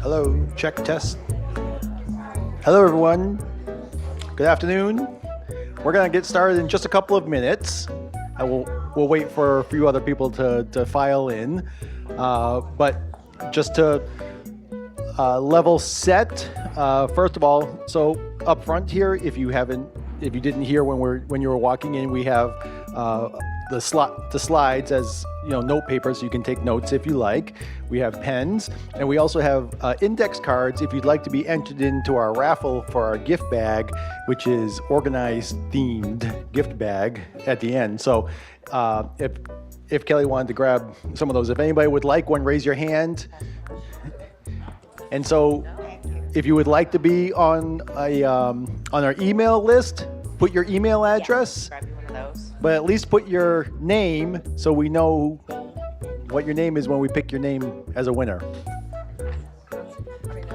Hello, check test. Hello, everyone. Good afternoon. We're going to get started in just a couple of minutes. We'll wait for a few other people to file in. But just to level set, first of all, so up front here, if you didn't hear when you were walking in, we have the slides as note paper, so you can take notes if you like. We have pens, and we also have index cards if you'd like to be entered into our raffle for our gift bag, which is organized themed gift bag at the end. So if Kelly wanted to grab some of those, if anybody would like one, raise your hand. And so if you would like to be on our email list, put your email address. Grab you one of those. But at least put your name so we know what your name is when we pick your name as a winner.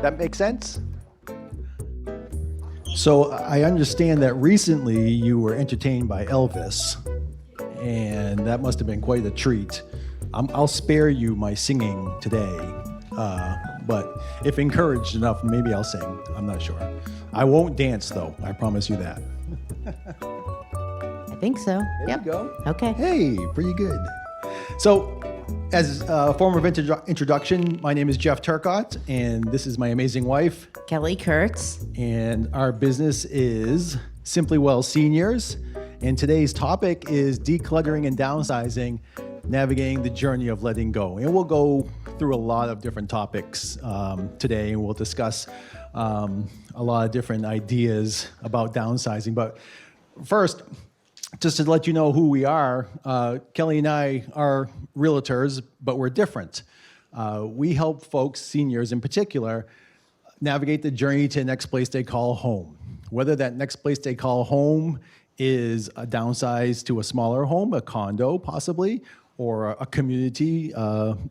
That makes sense? So I understand that recently you were entertained by Elvis, and that must have been quite a treat. I'll spare you my singing today, but if encouraged enough, maybe I'll sing. I'm not sure. I won't dance, though. I promise you that. I think so. There you go. Okay. Hey, pretty good. So, as a form of introduction, my name is Jeff Turcott, and this is my amazing wife, Kelly Kurtz. and our business is Simply Well Seniors. And today's topic is decluttering and downsizing, navigating the journey of letting go. And we'll go through a lot of different topics today, and we'll discuss a lot of different ideas about downsizing. But first, just to let you know who we are, Kelly and I are realtors, but we're different. We help folks, seniors in particular, navigate the journey to the next place they call home. Whether that next place they call home is a downsize to a smaller home, a condo possibly, or a community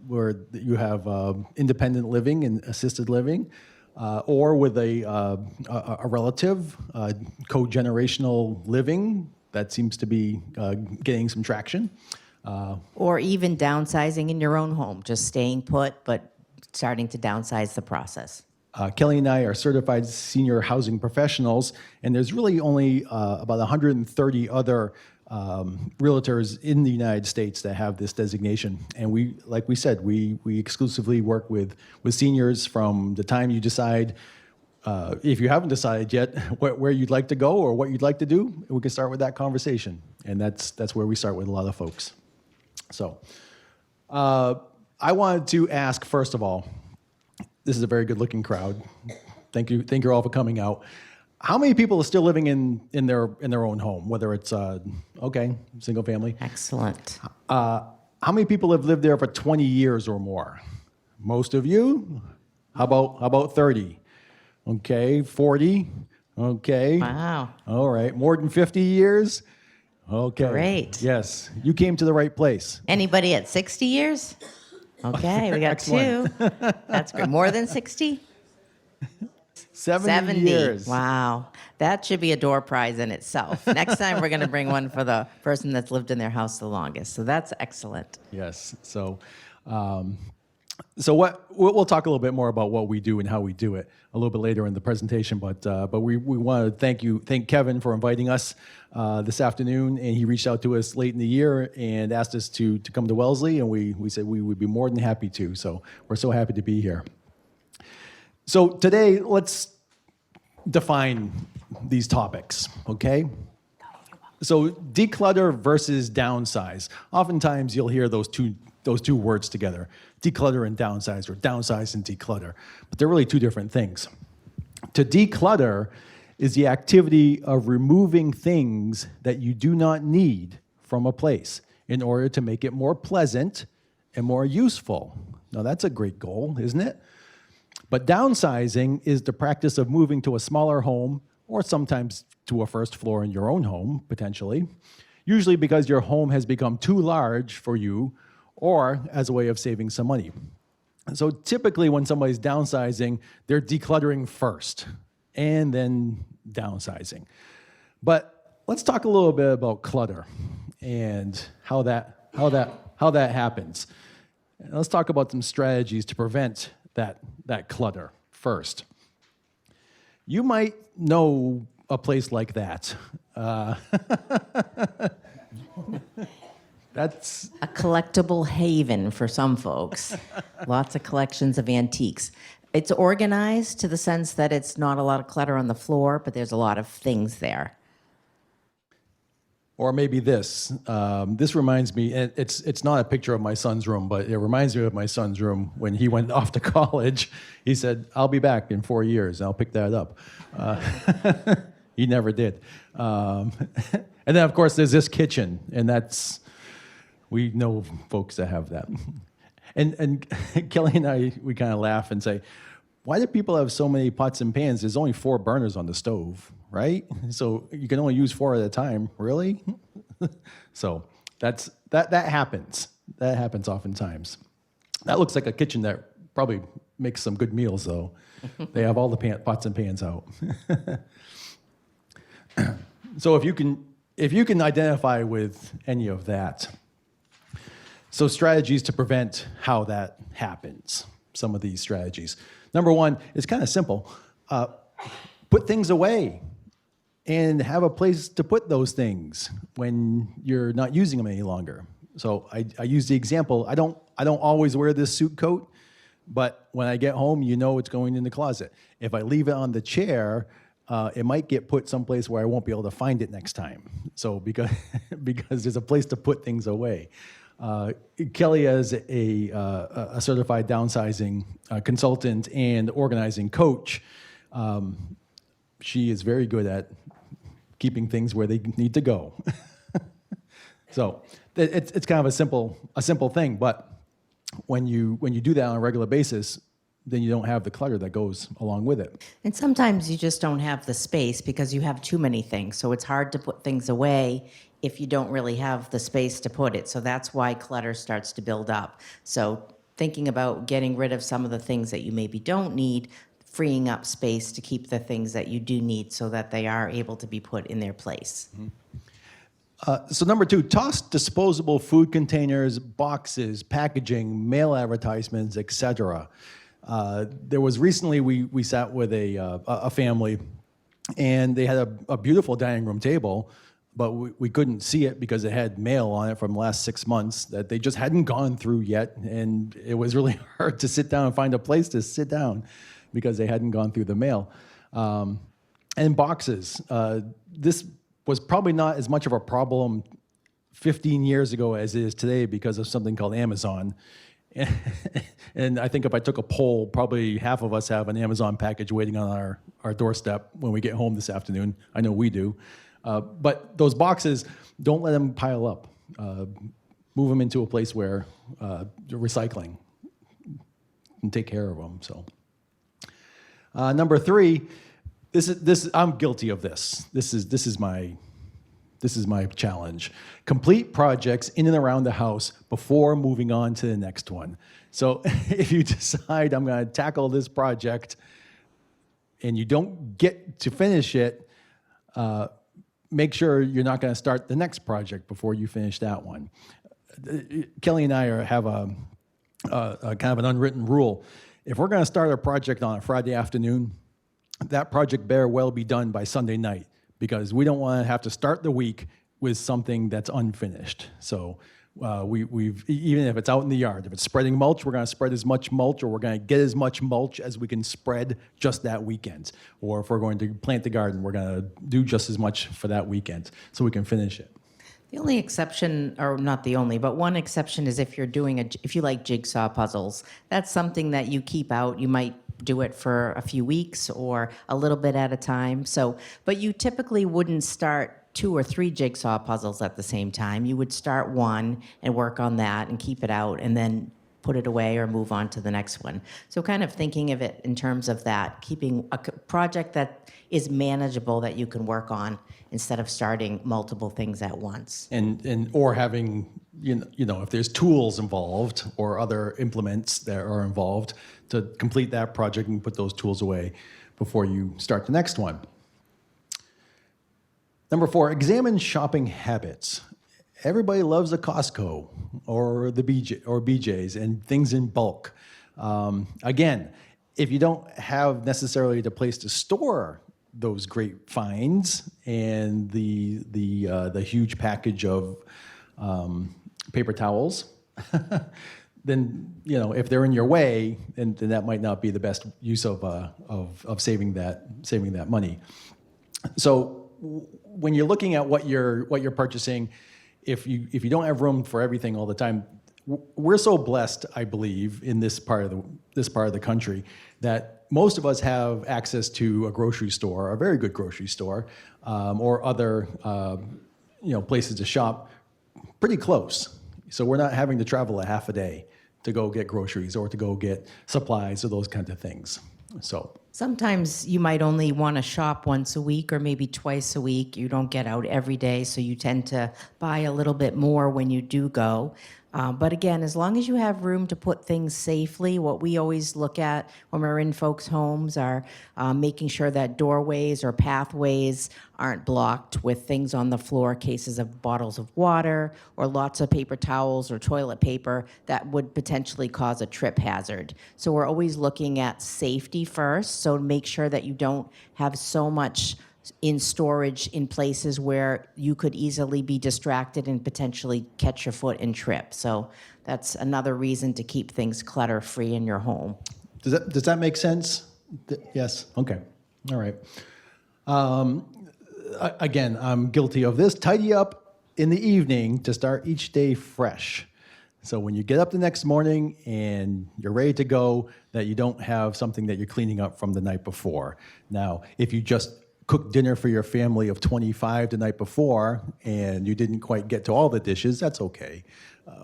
where you have independent living and assisted living, or with a relative, co-generational living. That seems to be getting some traction. Or even downsizing in your own home, just staying put, but starting to downsize the process. Kelly and I are certified senior housing professionals, and there's really only about 130 other realtors in the United States that have this designation. And we, like we said, we exclusively work with seniors from the time you decide, if you haven't decided yet where you'd like to go or what you'd like to do, we can start with that conversation. And that's where we start with a lot of folks. So I wanted to ask, first of all, this is a very good-looking crowd. Thank you all for coming out. How many people are still living in their own home, whether it's single family? Excellent. How many people have lived there for 20 years or more? Most of you? How about 30? Okay, 40? Okay. Wow. All right, more than 50 years? Okay. Great. Yes, you came to the right place. Anybody at 60 years? Okay, we got Excellent. 2. That's great. More than 60? 70 years. Wow. That should be a door prize in itself. Next time we're going to bring one for the person that's lived in their house the longest. So that's excellent. Yes. So we'll talk a little bit more about what we do and how we do it a little bit later in the presentation. But we want to thank Kevin for inviting us this afternoon, and he reached out to us late in the year and asked us to come to Wellesley, and we said we would be more than happy to. So we're so happy to be here. So today, let's define these topics, okay? So declutter versus downsize. Oftentimes you'll hear those two words together, declutter and downsize, or downsize and declutter, but they're really two different things. To declutter is the activity of removing things that you do not need from a place in order to make it more pleasant and more useful. Now that's a great goal, isn't it? But downsizing is the practice of moving to a smaller home, or sometimes to a first floor in your own home, potentially, usually because your home has become too large for you, or as a way of saving some money. So typically when somebody's downsizing, they're decluttering first and then downsizing. But let's talk a little bit about clutter and how that happens. And let's talk about some strategies to prevent that clutter first. You might know a place like that. That's A collectible haven for some folks. Lots of collections of antiques. It's organized to the sense that it's not a lot of clutter on the floor, but there's a lot of things there. Or maybe this. This reminds me, and it's not a picture of my son's room, but it reminds me of my son's room when he went off to college. He said, I'll be back in 4 years. I'll pick that up. He never did. And then, of course, there's this kitchen, and we know folks that have that. And Kelly and I, we kind of laugh and say, why do people have so many pots and pans? There's only 4 burners on the stove, right? So you can only use 4 at a time, really? So that happens. That happens oftentimes. That looks like a kitchen that probably makes some good meals, though. They have all the pots and pans out. So if you can identify with any of that, so strategies to prevent how that happens, some of these strategies. Number 1 is kind of simple. Put things away and have a place to put those things when you're not using them any longer. So I use the example, I don't always wear this suit coat, but when I get home, you know it's going in the closet. If I leave it on the chair, it might get put someplace where I won't be able to find it next time. So because there's a place to put things away. Kelly, as a certified downsizing consultant and organizing coach, she is very good at keeping things where they need to go. So it's kind of a simple thing, but when you do that on a regular basis, then you don't have the clutter that goes along with it. And sometimes you just don't have the space because you have too many things. So it's hard to put things away if you don't really have the space to put it. So that's why clutter starts to build up. So thinking about getting rid of some of the things that you maybe don't need, freeing up space to keep the things that you do need so that they are able to be put in their place. So number 2, toss disposable food containers, boxes, packaging, mail advertisements, etc. There was recently, we sat with a family, and they had a beautiful dining room table, but we couldn't see it because it had mail on it from the last 6 months that they just hadn't gone through yet, and it was really hard to sit down and find a place to sit down because they hadn't gone through the mail. And boxes. This was probably not as much of a problem 15 years ago as it is today because of something called Amazon. And I think if I took a poll, probably half of us have an Amazon package waiting on our doorstep when we get home this afternoon. I know we do. But those boxes, don't let them pile up. Move them into a place where recycling and take care of them. So, number 3, this I'm guilty of this. This is my challenge. Complete projects in and around the house before moving on to the next one. So if you decide I'm going to tackle this project and you don't get to finish it, make sure you're not going to start the next project before you finish that one. Kelly and I have a kind of an unwritten rule. If we're going to start a project on a Friday afternoon, that project better well be done by Sunday night, because we don't want to have to start the week with something that's unfinished. So we've even if it's out in the yard, if it's spreading mulch, we're going to spread as much mulch, or we're going to get as much mulch as we can spread just that weekend. Or if we're going to plant the garden, we're going to do just as much for that weekend so we can finish it. The only exception, or not the only, but one exception is if you're doing if you like jigsaw puzzles. That's something that you keep out. You might do it for a few weeks or a little bit at a time. So, but you typically wouldn't start 2 or 3 jigsaw puzzles at the same time. You would start one and work on that and keep it out, and then put it away or move on to the next one. So kind of thinking of it in terms of that, keeping a project that is manageable that you can work on instead of starting multiple things at once. And or having, you know, if there's tools involved or other implements that are involved, to complete that project and put those tools away before you start the next one. Number 4, examine shopping habits. Everybody loves a Costco or the BJ's and things in bulk. Again, if you don't have necessarily the place to store those great finds and the huge package of paper towels, then if they're in your way, then that might not be the best use of saving that money. So when you're looking at what you're purchasing, if you don't have room for everything all the time, we're so blessed, I believe, in this part of the country that most of us have access to a grocery store, a very good grocery store, or other places to shop pretty close. So we're not having to travel a half a day to go get groceries or to go get supplies or those kinds of things. So Sometimes you might only want to shop once a week or maybe twice a week. You don't get out every day, so you tend to buy a little bit more when you do go. But again, as long as you have room to put things safely, what we always look at when we're in folks' homes are making sure that doorways or pathways aren't blocked with things on the floor, cases of bottles of water or lots of paper towels or toilet paper that would potentially cause a trip hazard. So we're always looking at safety first, so make sure that you don't have so much in storage in places where you could easily be distracted and potentially catch your foot and trip. So that's another reason to keep things clutter-free in your home. does that make sense? Yes. Okay. All right. Again, I'm guilty of this. Tidy up in the evening to start each day fresh. So when you get up the next morning and you're ready to go, that you don't have something that you're cleaning up from the night before. Now, if you just cooked dinner for your family of 25 the night before and you didn't quite get to all the dishes, that's okay.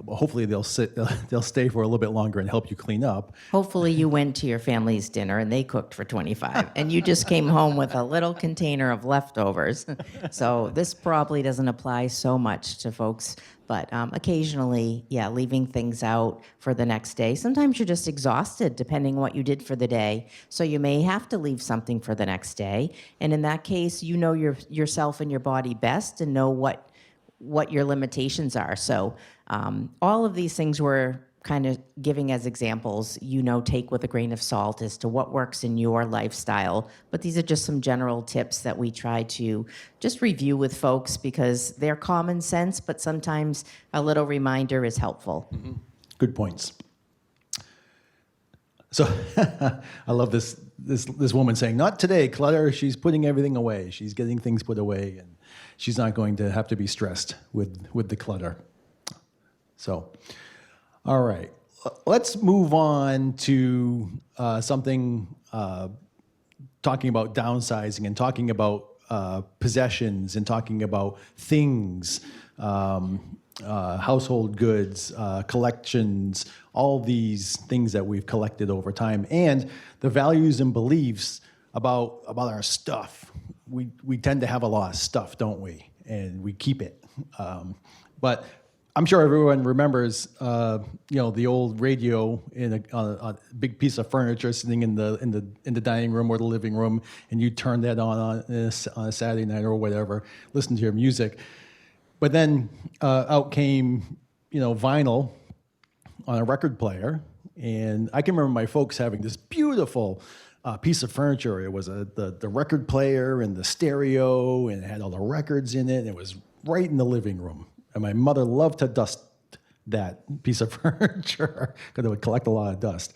But hopefully they'll stay for a little bit longer and help you clean up. Hopefully you went to your family's dinner and they cooked for 25 and you just came home with a little container of leftovers. So this probably doesn't apply so much to folks, but occasionally, yeah, leaving things out for the next day. Sometimes you're just exhausted depending what you did for the day. So you may have to leave something for the next day. And in that case, you know yourself and your body best and know what your limitations are. So all of these things we're kind of giving as examples, take with a grain of salt as to what works in your lifestyle. But these are just some general tips that we try to just review with folks because they're common sense, but sometimes a little reminder is helpful. Mm-hmm. Good points. So I love this woman saying, "Not today, clutter." She's putting everything away. She's getting things put away, and she's not going to have to be stressed with the clutter. So, all right, let's move on to something talking about downsizing and talking about possessions and talking about things, household goods, collections, all these things that we've collected over time, and the values and beliefs about our stuff. We tend to have a lot of stuff, don't we? And we keep it. But I'm sure everyone remembers, the old radio on a big piece of furniture sitting in the dining room or the living room, and you turn that on a Saturday night or whatever, listen to your music. But then out came, vinyl on a record player, and I can remember my folks having this beautiful piece of furniture. It was the record player and the stereo, and it had all the records in it, and it was right in the living room. And my mother loved to dust that piece of furniture because it would collect a lot of dust.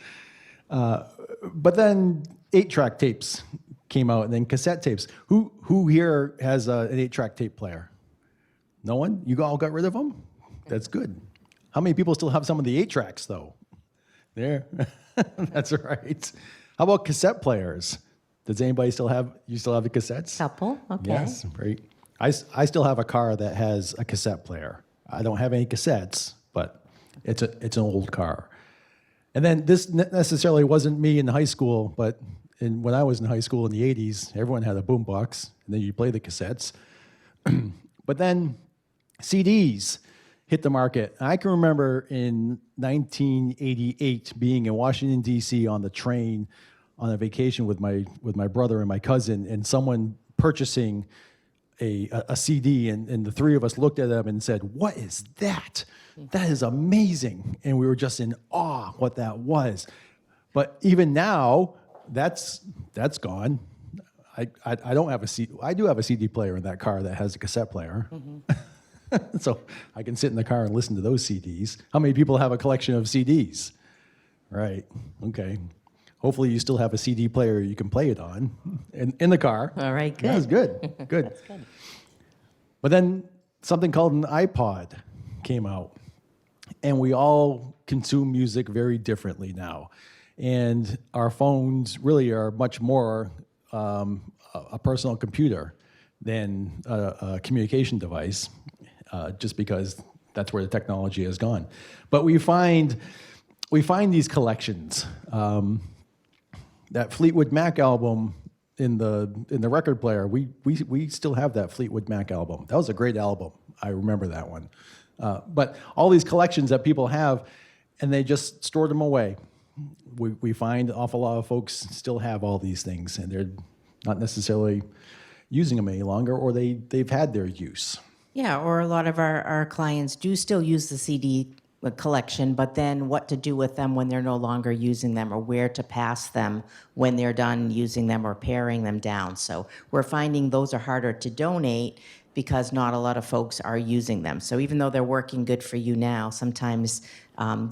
But then 8-track tapes came out, and then cassette tapes. Who here has an 8-track tape player? No one? You all got rid of them? That's good. How many people still have some of the 8-tracks, though? There. That's right. How about cassette players? Does anybody still have the cassettes? Couple, okay. Yes, right. I still have a car that has a cassette player. I don't have any cassettes, but it's an old car. And then this necessarily wasn't me in high school, but when I was in high school in the 80s, everyone had a boombox, and then you play the cassettes. But then CDs hit the market. I can remember in 1988 being in Washington, D.C. on the train on a vacation with my brother and my cousin, and someone purchasing a CD, and the three of us looked at them and said, "What is that? That is amazing." And we were just in awe what that was. But even now, that's gone. I don't have a CD. I do have a CD player in that car that has a cassette player. So I can sit in the car and listen to those CDs. How many people have a collection of CDs? Right. Okay. Hopefully you still have a CD player you can play it on in the car. All right, good. That's good. Good. That's good. But then something called an iPod came out, and we all consume music very differently now. And our phones really are much more a personal computer than a communication device, just because that's where the technology has gone. But we find these collections. That Fleetwood Mac album in the record player, we still have that Fleetwood Mac album. That was a great album. I remember that one. But all these collections that people have, and they just store them away. We find an awful lot of folks still have all these things, and they're not necessarily using them any longer, or they've had their use. Yeah, or a lot of our clients do still use the CD collection, but then what to do with them when they're no longer using them, or where to pass them when they're done using them or paring them down. So we're finding those are harder to donate because not a lot of folks are using them. So even though they're working good for you now, sometimes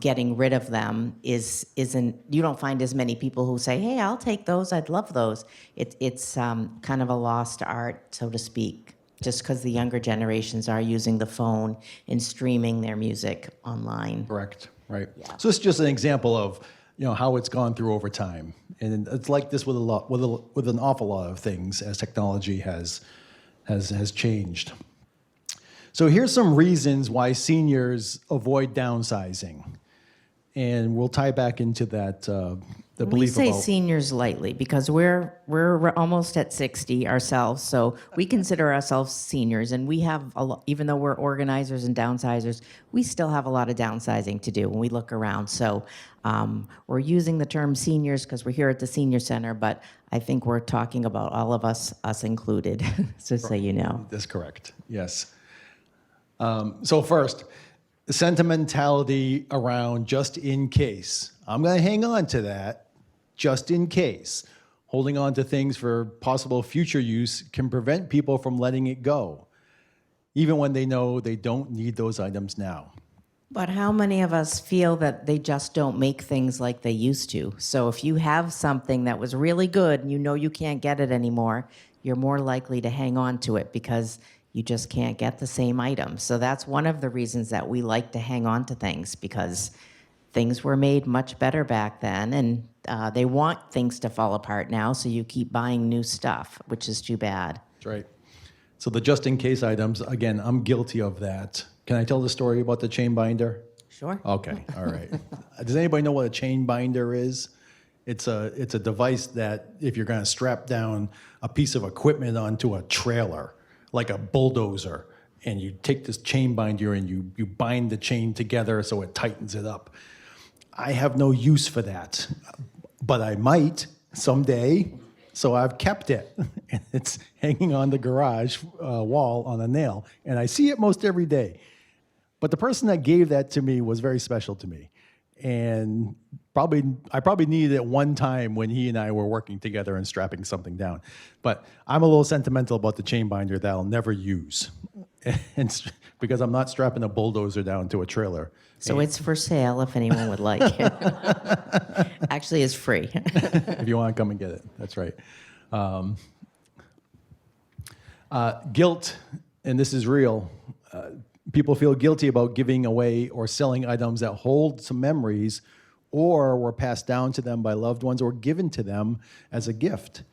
getting rid of them isn't. You don't find as many people who say, "Hey, I'll take those. I'd love those." It's kind of a lost art, so to speak, just because the younger generations are using the phone and streaming their music online. Correct. Right. Yeah. So it's just an example of how it's gone through over time, and it's like this with with an awful lot of things as technology has changed. So here's some reasons why seniors avoid downsizing, and we'll tie back into that the We belief say about seniors lightly because we're almost at 60 ourselves, so we consider ourselves seniors, and we have even though we're organizers and downsizers, we still have a lot of downsizing to do when we look around. So we're using the term seniors because we're here at the senior center, but I think we're talking about all of us included, so you know. That's correct. Yes. So first, the sentimentality around just in case. I'm going to hang on to that just in case. Holding on to things for possible future use can prevent people from letting it go, even when they know they don't need those items now. But how many of us feel that they just don't make things like they used to? So if you have something that was really good and you know you can't get it anymore, you're more likely to hang on to it because you just can't get the same item. So that's one of the reasons that we like to hang on to things, because things were made much better back then, and they want things to fall apart now, so you keep buying new stuff, which is too bad. That's right. So the just-in-case items, again, I'm guilty of that. Can I tell the story about the chain binder? Sure. Okay, all right. Does anybody know what a chain binder is? It's a device that if you're going to strap down a piece of equipment onto a trailer, like a bulldozer, and you take this chain binder and you bind the chain together so it tightens it up. I have no use for that, but I might someday, so I've kept it. And it's hanging on the garage wall on a nail, and I see it most every day. But the person that gave that to me was very special to me, and I probably needed it one time when he and I were working together and strapping something down. But I'm a little sentimental about the chain binder that I'll never use, and because I'm not strapping a bulldozer down to a trailer. So it's for sale if anyone would like it. Actually, it's free. If you want to come and get it, that's right. Guilt, and this is real. People feel guilty about giving away or selling items that hold some memories or were passed down to them by loved ones or given to them as a gift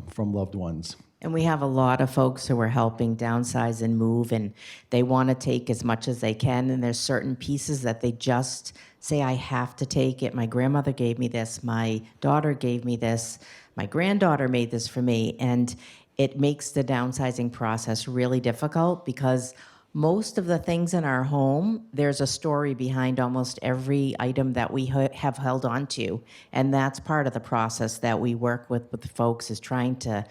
from loved ones. And we have a lot of folks who are helping downsize and move, and they want to take as much as they can, and there's certain pieces that they just say, I have to take it. My grandmother gave me this. My daughter gave me this. My granddaughter made this for me. And it makes the downsizing process really difficult because most of the things in our home, there's a story behind almost every item that we have held on to. And that's part of the process that we work with folks, is trying to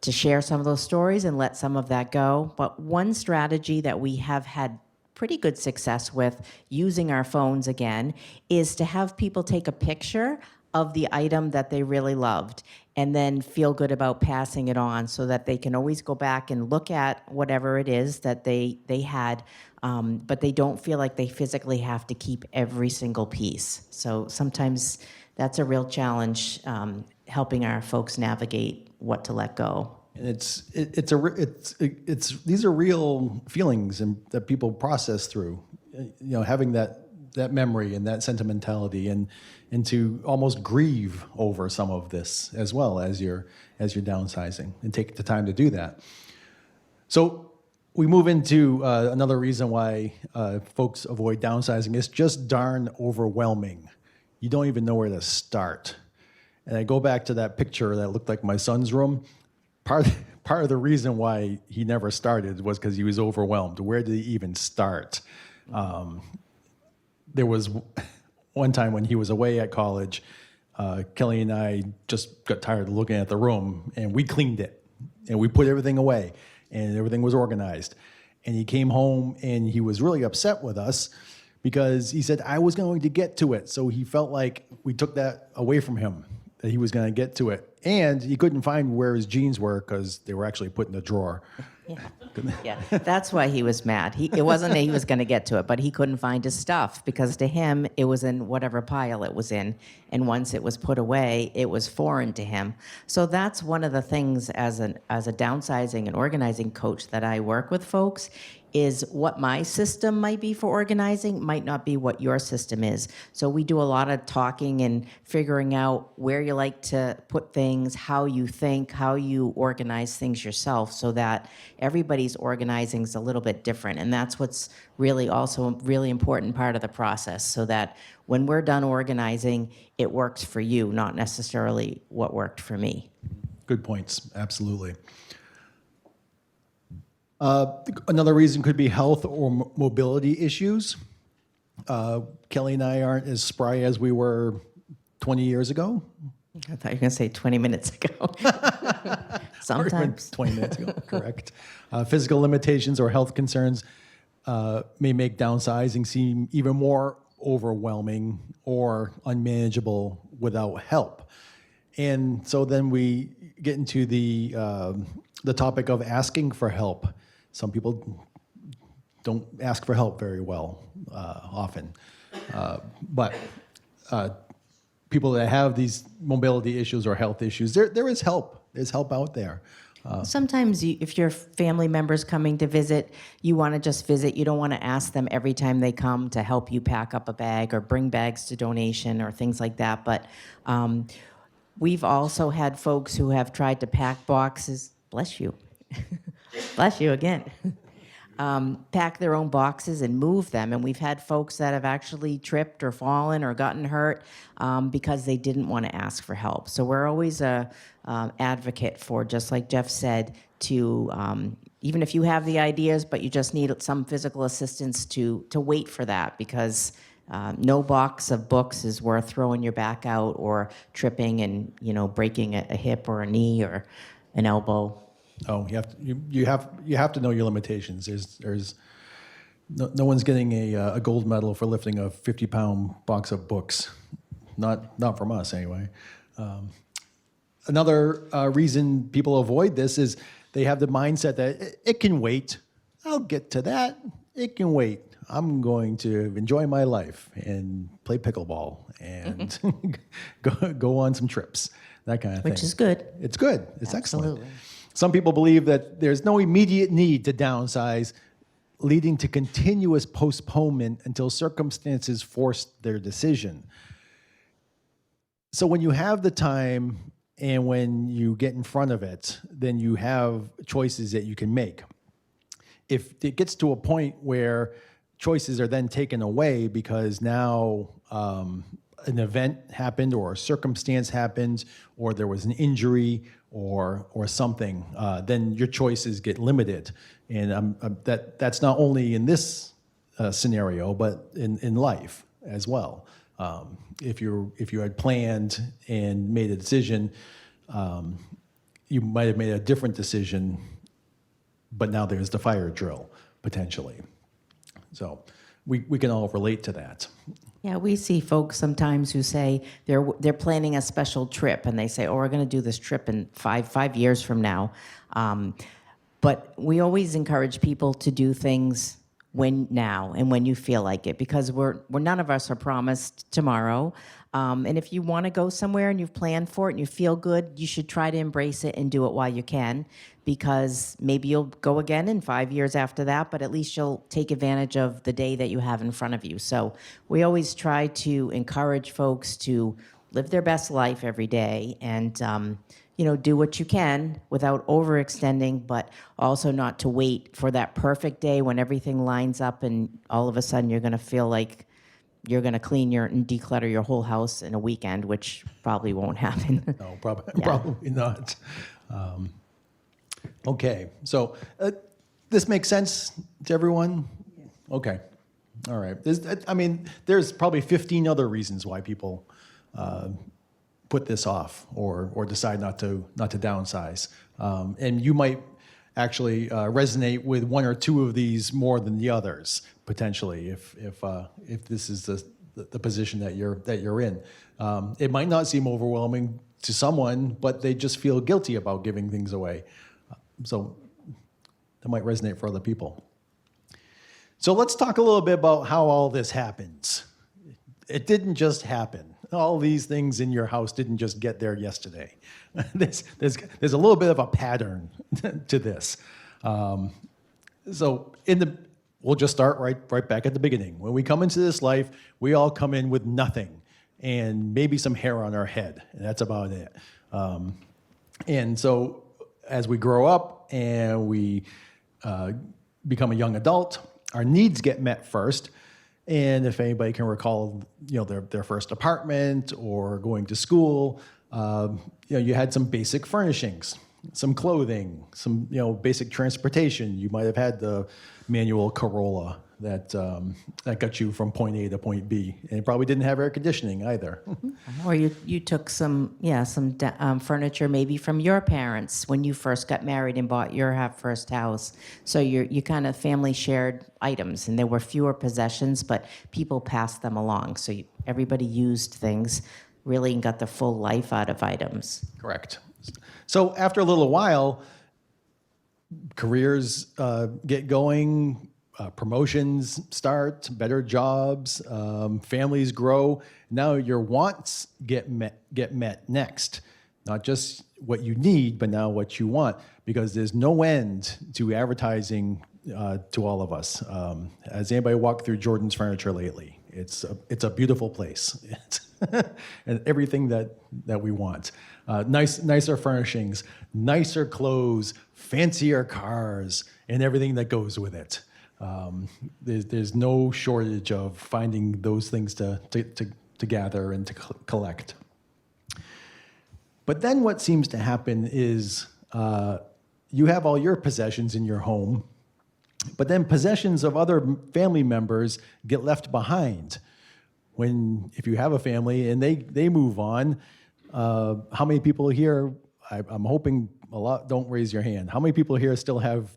share some of those stories and let some of that go. But one strategy that we have had pretty good success with using our phones again is to have people take a picture of the item that they really loved and then feel good about passing it on so that they can always go back and look at whatever it is that they had, but they don't feel like they physically have to keep every single piece. So sometimes that's a real challenge, helping our folks navigate what to let go. And these are real feelings and that people process through, having that memory and that sentimentality and to almost grieve over some of this as well as you're downsizing and take the time to do that. So we move into another reason why folks avoid downsizing. It's just darn overwhelming. You don't even know where to start. And I go back to that picture that looked like my son's room. Part of the reason why he never started was because he was overwhelmed. Where did he even start? There was one time when he was away at college, Kelly and I just got tired of looking at the room, and we cleaned it, and we put everything away, and everything was organized. And he came home, and he was really upset with us because he said, I was going to get to it. So he felt like we took that away from him, that he was going to get to it. And he couldn't find where his jeans were because they were actually put in the drawer. Yeah, that's why he was mad. It wasn't that he was going to get to it, but he couldn't find his stuff because to him, it was in whatever pile it was in. And once it was put away, it was foreign to him. So that's one of the things as a downsizing and organizing coach that I work with folks is what my system might be for organizing might not be what your system is. So we do a lot of talking and figuring out where you like to put things, how you think, how you organize things yourself so that everybody's organizing is a little bit different. And that's what's really also a really important part of the process so that when we're done organizing, it works for you, not necessarily what worked for me. Good points, absolutely. Another reason could be health or mobility issues. Kelly and I aren't as spry as we were 20 years ago. I thought you were going to say 20 minutes ago. Sometimes. 20 minutes ago, correct. Physical limitations or health concerns may make downsizing seem even more overwhelming or unmanageable without help. And so then we get into the topic of asking for help. Some people don't ask for help very well often, but people that have these mobility issues or health issues, there is help. There's help out there. Sometimes if your family member's coming to visit, you want to just visit. You don't want to ask them every time they come to help you pack up a bag or bring bags to donation or things like that. But we've also had folks who have tried to pack boxes. Bless you. Bless you again. Pack their own boxes and move them. And we've had folks that have actually tripped or fallen or gotten hurt because they didn't want to ask for help. So we're always a advocate for, just like Jeff said, to even if you have the ideas, but you just need some physical assistance to wait for that because no box of books is worth throwing your back out or tripping and breaking a hip or a knee or an elbow. Oh, you have to know your limitations. There's no one's getting a gold medal for lifting a 50-pound box of books, not from us anyway. Another reason people avoid this is they have the mindset that it can wait. I'll get to that. It can wait. I'm going to enjoy my life and play pickleball and go on some trips, that kind of thing. Which is good. It's good. It's Absolutely. excellent. Some people believe that there's no immediate need to downsize, leading to continuous postponement until circumstances force their decision. So when you have the time and when you get in front of it, then you have choices that you can make. If it gets to a point where choices are then taken away because now an event happened or a circumstance happened or there was an injury or something, then your choices get limited. And that's not only in this scenario, but in life as well. If you had planned and made a decision, you might have made a different decision, but now there's the fire drill, potentially. So we can all relate to that. Yeah, we see folks sometimes who say they're planning a special trip, and they say, "Oh, we're going to do this trip in five years from now." But we always encourage people to do things now and when you feel like it, because we're none of us are promised tomorrow. And if you want to go somewhere and you've planned for it and you feel good, you should try to embrace it and do it while you can, because maybe you'll go again in 5 years after that, but at least you'll take advantage of the day that you have in front of you. So we always try to encourage folks to live their best life every day and do what you can without overextending, but also not to wait for that perfect day when everything lines up and all of a sudden you're going to feel like you're going to clean and declutter your whole house in a weekend, which probably won't happen. No, probably not. Okay, so this makes sense to everyone? Okay, all right. There's probably 15 other reasons why people put this off or decide not to downsize. And you might actually resonate with one or two of these more than the others, potentially, if this is the position that you're in. It might not seem overwhelming to someone, but they just feel guilty about giving things away. So that might resonate for other people. So let's talk a little bit about how all this happens. It didn't just happen. All these things in your house didn't just get there yesterday. There's a little bit of a pattern to this. So we'll just start right back at the beginning. When we come into this life, we all come in with nothing and maybe some hair on our head, and that's about it. And so as we grow up and we become a young adult, our needs get met first. And if anybody can recall, their first apartment or going to school, you had some basic furnishings, some clothing, some basic transportation. You might have had the manual Corolla that got you from point A to point B, and it probably didn't have air conditioning either. Or you took some furniture maybe from your parents when you first got married and bought your first house. So you kind of family shared items, and there were fewer possessions, but people passed them along. So everybody used things really and got the full life out of items. Correct. So after a little while, careers get going. Promotions start, better jobs, families grow. Now your wants get met next. Not just what you need, but now what you want, because there's no end to advertising to all of us. Has anybody walked through Jordan's Furniture lately? It's a beautiful place. And everything that we want. Nicer furnishings, nicer clothes, fancier cars, and everything that goes with it. There's no shortage of finding those things to gather and to collect. But then what seems to happen is you have all your possessions in your home, but then possessions of other family members get left behind. If you have a family and they move on, how many people here, I'm hoping a lot, don't raise your hand. How many people here still have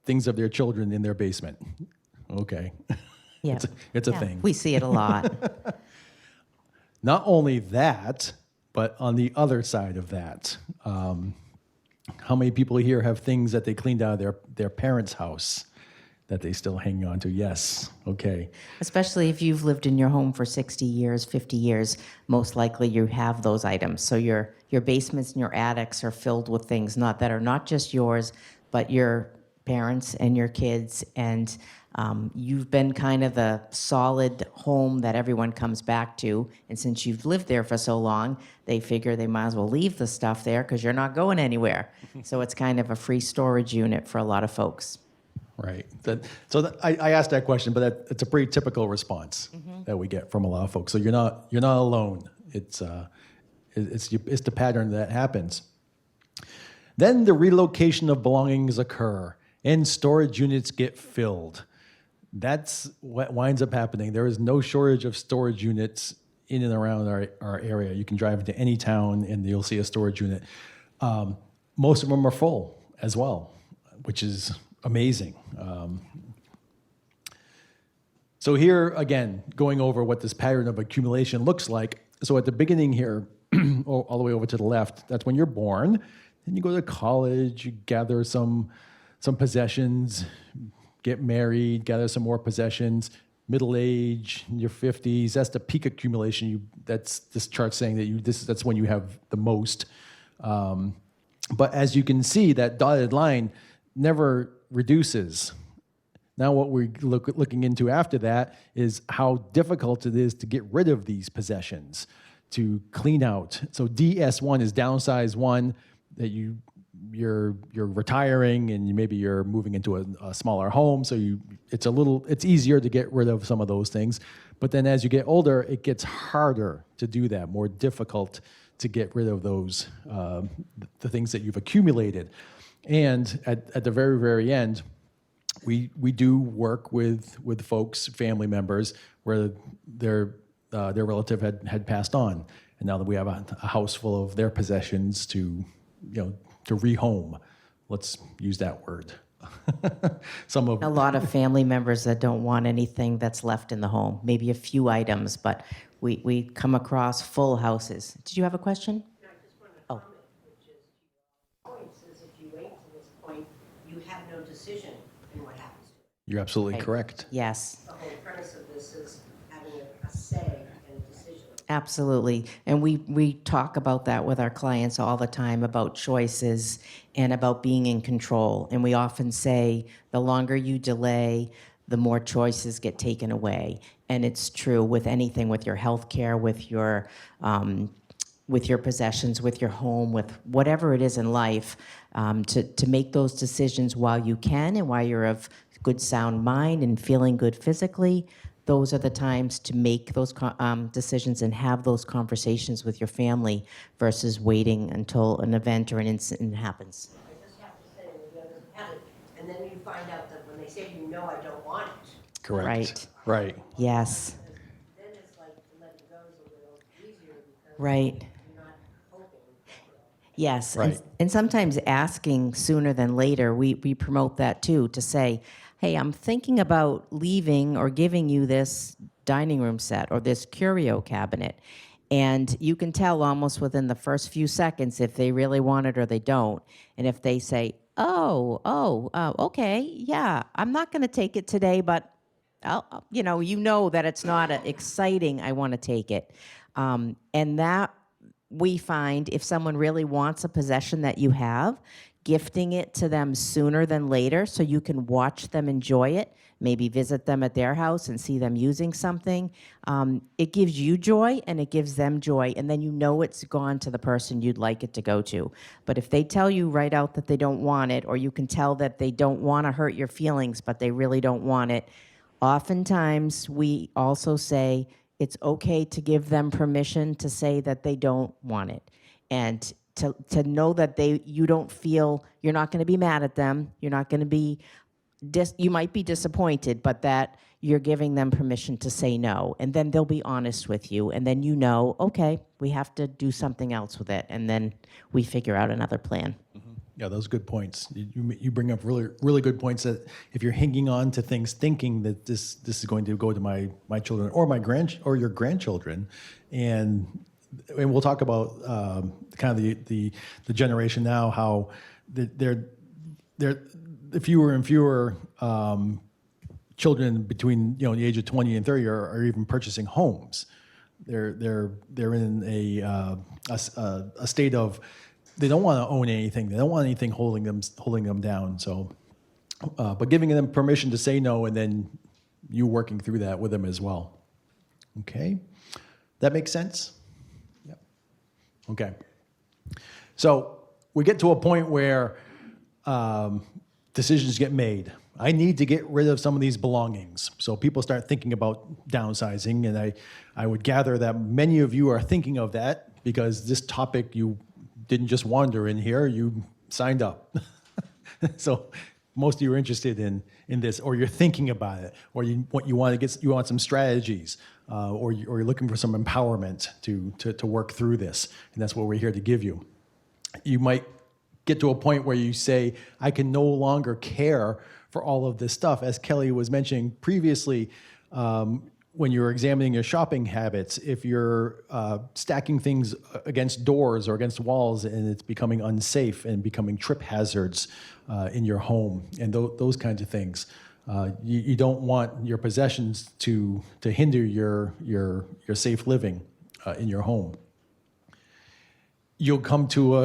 things of their children in their basement? Okay. Yeah. It's a thing. We see it a lot. Not only that, but on the other side of that, how many people here have things that they cleaned out of their parents' house that they still hang on to? Yes. Okay. Especially if you've lived in your home for 60 years, 50 years, most likely you have those items. So your basements and your attics are filled with things that are not just yours, but your parents and your kids, and you've been kind of the solid home that everyone comes back to. And since you've lived there for so long, they figure they might as well leave the stuff there because you're not going anywhere. So it's kind of a free storage unit for a lot of folks. Right. I asked that question, but it's a pretty typical response that we get from a lot of folks. So you're not alone. It's the pattern that happens. Then the relocation of belongings occur and storage units get filled. That's what winds up happening. There is no shortage of storage units in and around our area. You can drive into any town and you'll see a storage unit. Most of them are full as well, which is amazing. So here, again, going over what this pattern of accumulation looks like. So at the beginning here, all the way over to the left, that's when you're born. Then you go to college, you gather some possessions, get married, gather some more possessions, middle age, in your 50s, that's the peak accumulation. That's this chart saying that that's when you have the most. But as you can see, that dotted line never reduces. Now what we're looking into after that is how difficult it is to get rid of these possessions, to clean out. So DS1 is downsize one, that you're retiring and maybe you're moving into a smaller home, so it's easier to get rid of some of those things. But then as you get older, it gets harder to do that, more difficult to get rid of those the things that you've accumulated. And at the very, very end, we do work with folks, family members, where their relative had passed on, and now that we have a house full of their possessions to rehome. Let's use that word. A lot of family members that don't want anything that's left in the home, maybe a few items, but we come across full houses. Did you have a question? No, I just want to comment, which is points is if you wait to this point, you have no decision in what happens to it. You're absolutely Right. correct. Yes. The whole premise of this is having a say and a decision. Absolutely. And we talk about that with our clients all the time, about choices and about being in control. And we often say the longer you delay, the more choices get taken away. And it's true with anything, with your health care, with your possessions, with your home, with whatever it is in life, to make those decisions while you can and while you're of good sound mind and feeling good physically. Those are the times to make those decisions and have those conversations with your family versus waiting until an event or an incident happens. I just have to say, the others have it, and then you find out that when they say, I don't want it, Correct. Right. Yes. then it's like to let it go is a little easier because Right. you're not hoping. Yes. Right. And sometimes asking sooner than later, we promote that too, to say, hey, I'm thinking about leaving or giving you this dining room set or this curio cabinet. And you can tell almost within the first few seconds if they really want it or they don't. And if they say, okay, yeah, I'm not going to take it today, but you know that it's not exciting, I want to take it. And that we find if someone really wants a possession that you have, gifting it to them sooner than later so you can watch them enjoy it, maybe visit them at their house and see them using something. It gives you joy and it gives them joy, and then you know it's gone to the person you'd like it to go to. But if they tell you right out that they don't want it, or you can tell that they don't want to hurt your feelings but they really don't want it, oftentimes we also say it's okay to give them permission to say that they don't want it. And to know that you don't feel, you're not going to be mad at them, you're not going to be, you might be disappointed, but that you're giving them permission to say no. And then they'll be honest with you. And then okay, we have to do something else with it. And then we figure out another plan. Mm-hmm. Yeah, those are good points. You bring up really, really good points that if you're hanging on to things thinking that this is going to go to my children or your grandchildren, and we'll talk about kind of the generation now, how they're the fewer and fewer children between the age of 20 and 30 are even purchasing homes. They're in a state of they don't want to own anything. They don't want anything holding them down. So, but giving them permission to say no, and then you working through that with them as well. Okay, that makes sense. Okay, so we get to a point where decisions get made. I need to get rid of some of these belongings. So people start thinking about downsizing, and I would gather that many of you are thinking of that because this topic, you didn't just wander in here, you signed up. So most of you are interested in this, or you're thinking about it, or you want some strategies, or you're looking for some empowerment to work through this, and that's what we're here to give you. You might get to a point where you say, I can no longer care for all of this stuff. As Kelly was mentioning previously, when you're examining your shopping habits, if you're stacking things against doors or against walls and it's becoming unsafe and becoming trip hazards in your home and those kinds of things. You don't want your possessions to hinder your safe living in your home. You'll come to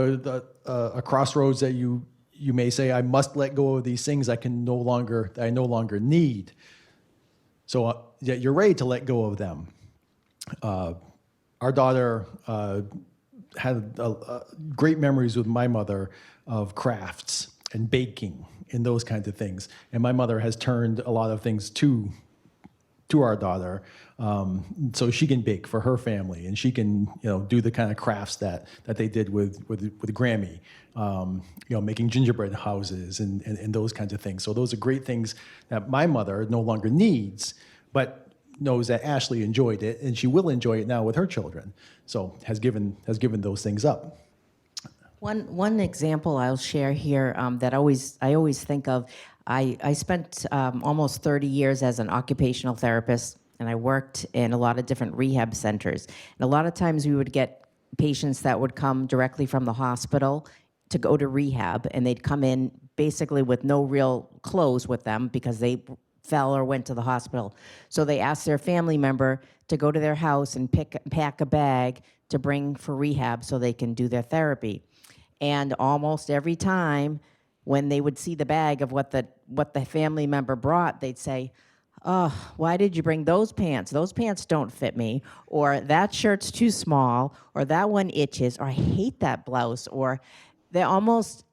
a crossroads that you may say, I must let go of these things I no longer need. So that you're ready to let go of them. Our daughter had great memories with my mother of crafts and baking and those kinds of things. And my mother has turned a lot of things to our daughter, so she can bake for her family, and she can do the kind of crafts that they did with Grammy, making gingerbread houses and those kinds of things. So those are great things that my mother no longer needs, but knows that Ashley enjoyed it, and she will enjoy it now with her children. So has given those things up. One example I'll share here that I always think of. I spent almost 30 years as an occupational therapist, and I worked in a lot of different rehab centers. And a lot of times we would get patients that would come directly from the hospital to go to rehab, and they'd come in basically with no real clothes with them because they fell or went to the hospital. So they asked their family member to go to their house and pack a bag to bring for rehab so they can do their therapy. And almost every time when they would see the bag of what the family member brought, they'd say, oh, why did you bring those pants? Those pants don't fit me. Or that shirt's too small. Or that one itches. Or I hate that blouse. Or they almost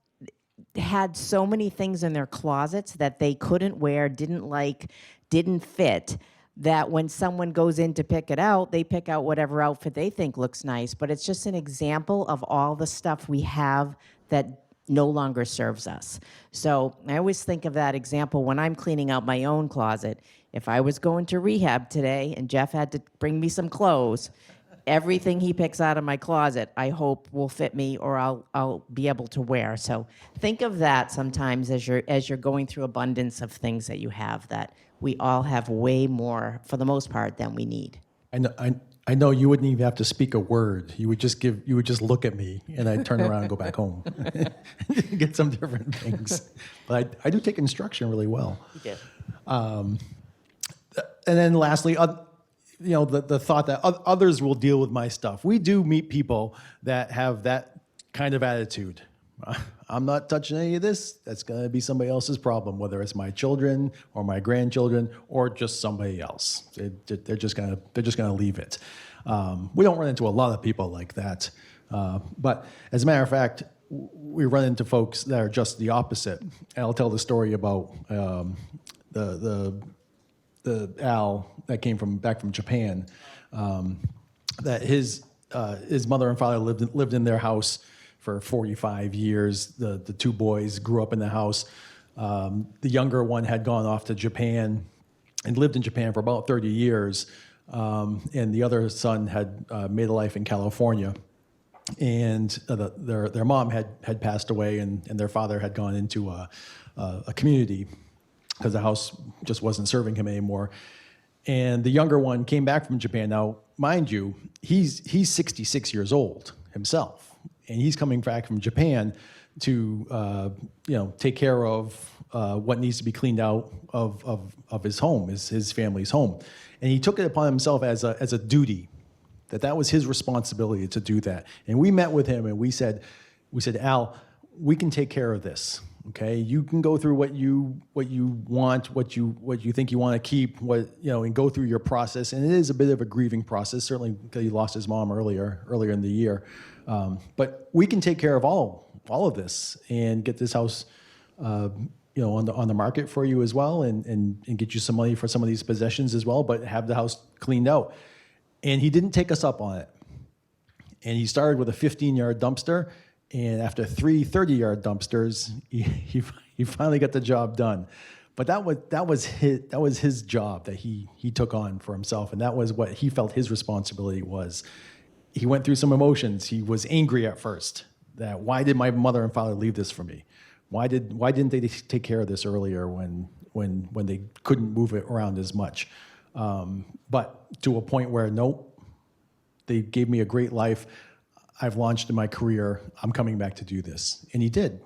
had so many things in their closets that they couldn't wear, didn't like, didn't fit, that when someone goes in to pick it out, they pick out whatever outfit they think looks nice. But it's just an example of all the stuff we have that no longer serves us. So I always think of that example when I'm cleaning out my own closet. If I was going to rehab today and Jeff had to bring me some clothes, everything he picks out of my closet, I hope will fit me or I'll be able to wear. So think of that sometimes as you're going through abundance of things that you have, that we all have way more, for the most part, than we need. I know you wouldn't even have to speak a word. You would just look at me, and I'd turn around and go back home, get some different things. But I do take instruction really well. You did. And then lastly, the thought that others will deal with my stuff. We do meet people that have that kind of attitude. I'm not touching any of this. That's going to be somebody else's problem, whether it's my children or my grandchildren or just somebody else. They're just going to leave it. We don't run into a lot of people like that, but as a matter of fact, we run into folks that are just the opposite. And I'll tell the story about the Al that came back from Japan. That his mother and father lived in their house for 45 years. The two boys grew up in the house. The younger one had gone off to Japan and lived in Japan for about 30 years. And the other son had made a life in California. And their mom had passed away, and their father had gone into a community because the house just wasn't serving him anymore. And the younger one came back from Japan. Now, mind you, he's 66 years old himself. And he's coming back from Japan to, take care of what needs to be cleaned out of his home, his family's home. And he took it upon himself as a duty, that was his responsibility to do that. And we met with him and we said, Al, we can take care of this. Okay, you can go through what you want, what you think you want to keep, and go through your process. And it is a bit of a grieving process, certainly because he lost his mom earlier in the year. But we can take care of all of this and get this house, on the market for you as well, and get you some money for some of these possessions as well. But have the house cleaned out. And he didn't take us up on it. And he started with a 15-yard dumpster. And after 3 30-yard dumpsters, he finally got the job done. But that was his job that he took on for himself, and that was what he felt his responsibility was. He went through some emotions. He was angry at first. That why did my mother and father leave this for me? Why didn't they take care of this earlier when they couldn't move it around as much? But to a point where, nope, they gave me a great life. I've launched in my career. I'm coming back to do this. And he did.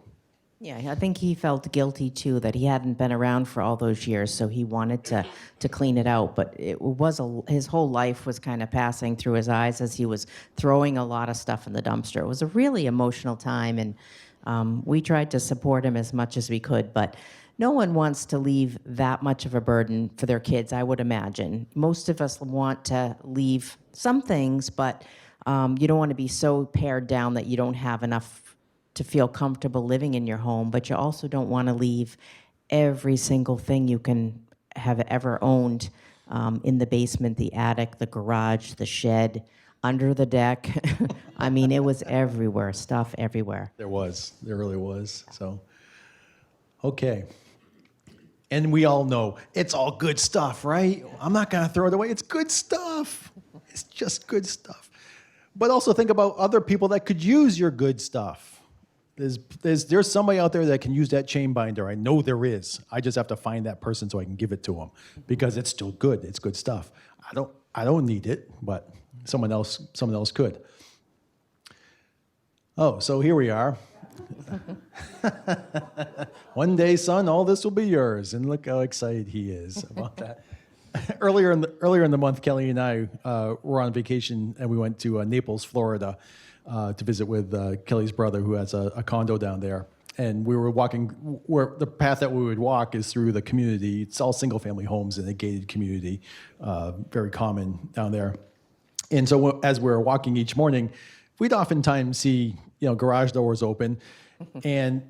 Yeah, I think he felt guilty too that he hadn't been around for all those years, so he wanted to clean it out. But it was his whole life was kind of passing through his eyes as he was throwing a lot of stuff in the dumpster. It was a really emotional time, and we tried to support him as much as we could. But no one wants to leave that much of a burden for their kids, I would imagine. Most of us want to leave some things, but you don't want to be so pared down that you don't have enough to feel comfortable living in your home, but you also don't want to leave every single thing you can have ever owned in the basement, the attic, the garage, the shed, under the deck. I mean, it was everywhere, stuff everywhere. There really was. So, okay. And we all know it's all good stuff, right? I'm not going to throw it away. It's good stuff. It's just good stuff. But also think about other people that could use your good stuff. There's somebody out there that can use that chain binder. I know there is. I just have to find that person so I can give it to them because it's still good. It's good stuff. I don't need it, but someone else could. Oh, so here we are. One day, son, all this will be yours. And look how excited he is about that. Earlier in the month, Kelly and I were on vacation, and we went to Naples, Florida, to visit with Kelly's brother, who has a condo down there. And we were walking, where the path that we would walk is through the community. It's all single-family homes in a gated community, very common down there. And so as we were walking each morning, we'd oftentimes see, garage doors open, and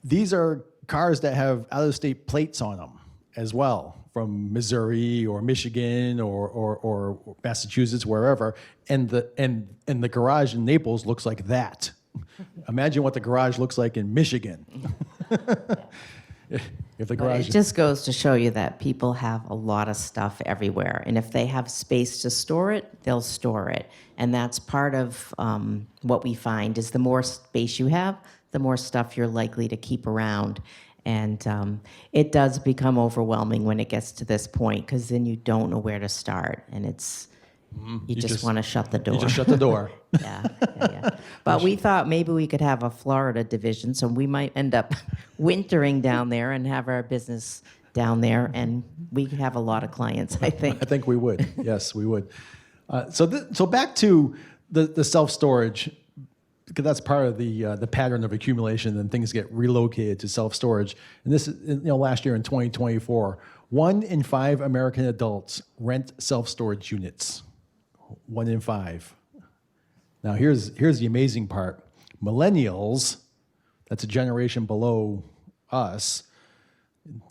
these are cars that have out-of-state plates on them as well, from Missouri or Michigan or Massachusetts, wherever, and the garage in Naples looks like that. Imagine what the garage looks like in Michigan. If the garage, It just goes to show you that people have a lot of stuff everywhere, and if they have space to store it, they'll store it, and that's part of what we find is the more space you have, the more stuff you're likely to keep around. And it does become overwhelming when it gets to this point, because then you don't know where to start, and it's you just want to shut the door. You just shut the door. Yeah. But we thought maybe we could have a Florida division, so we might end up wintering down there and have our business down there, and we could have a lot of clients, I think. I think we would. Yes, we would. So back to the self-storage, because that's part of the pattern of accumulation, and things get relocated to self-storage. And this is, last year in 2024, 1 in 5 American adults rent self-storage units. 1 in 5. Now here's the amazing part. Millennials, that's a generation below us,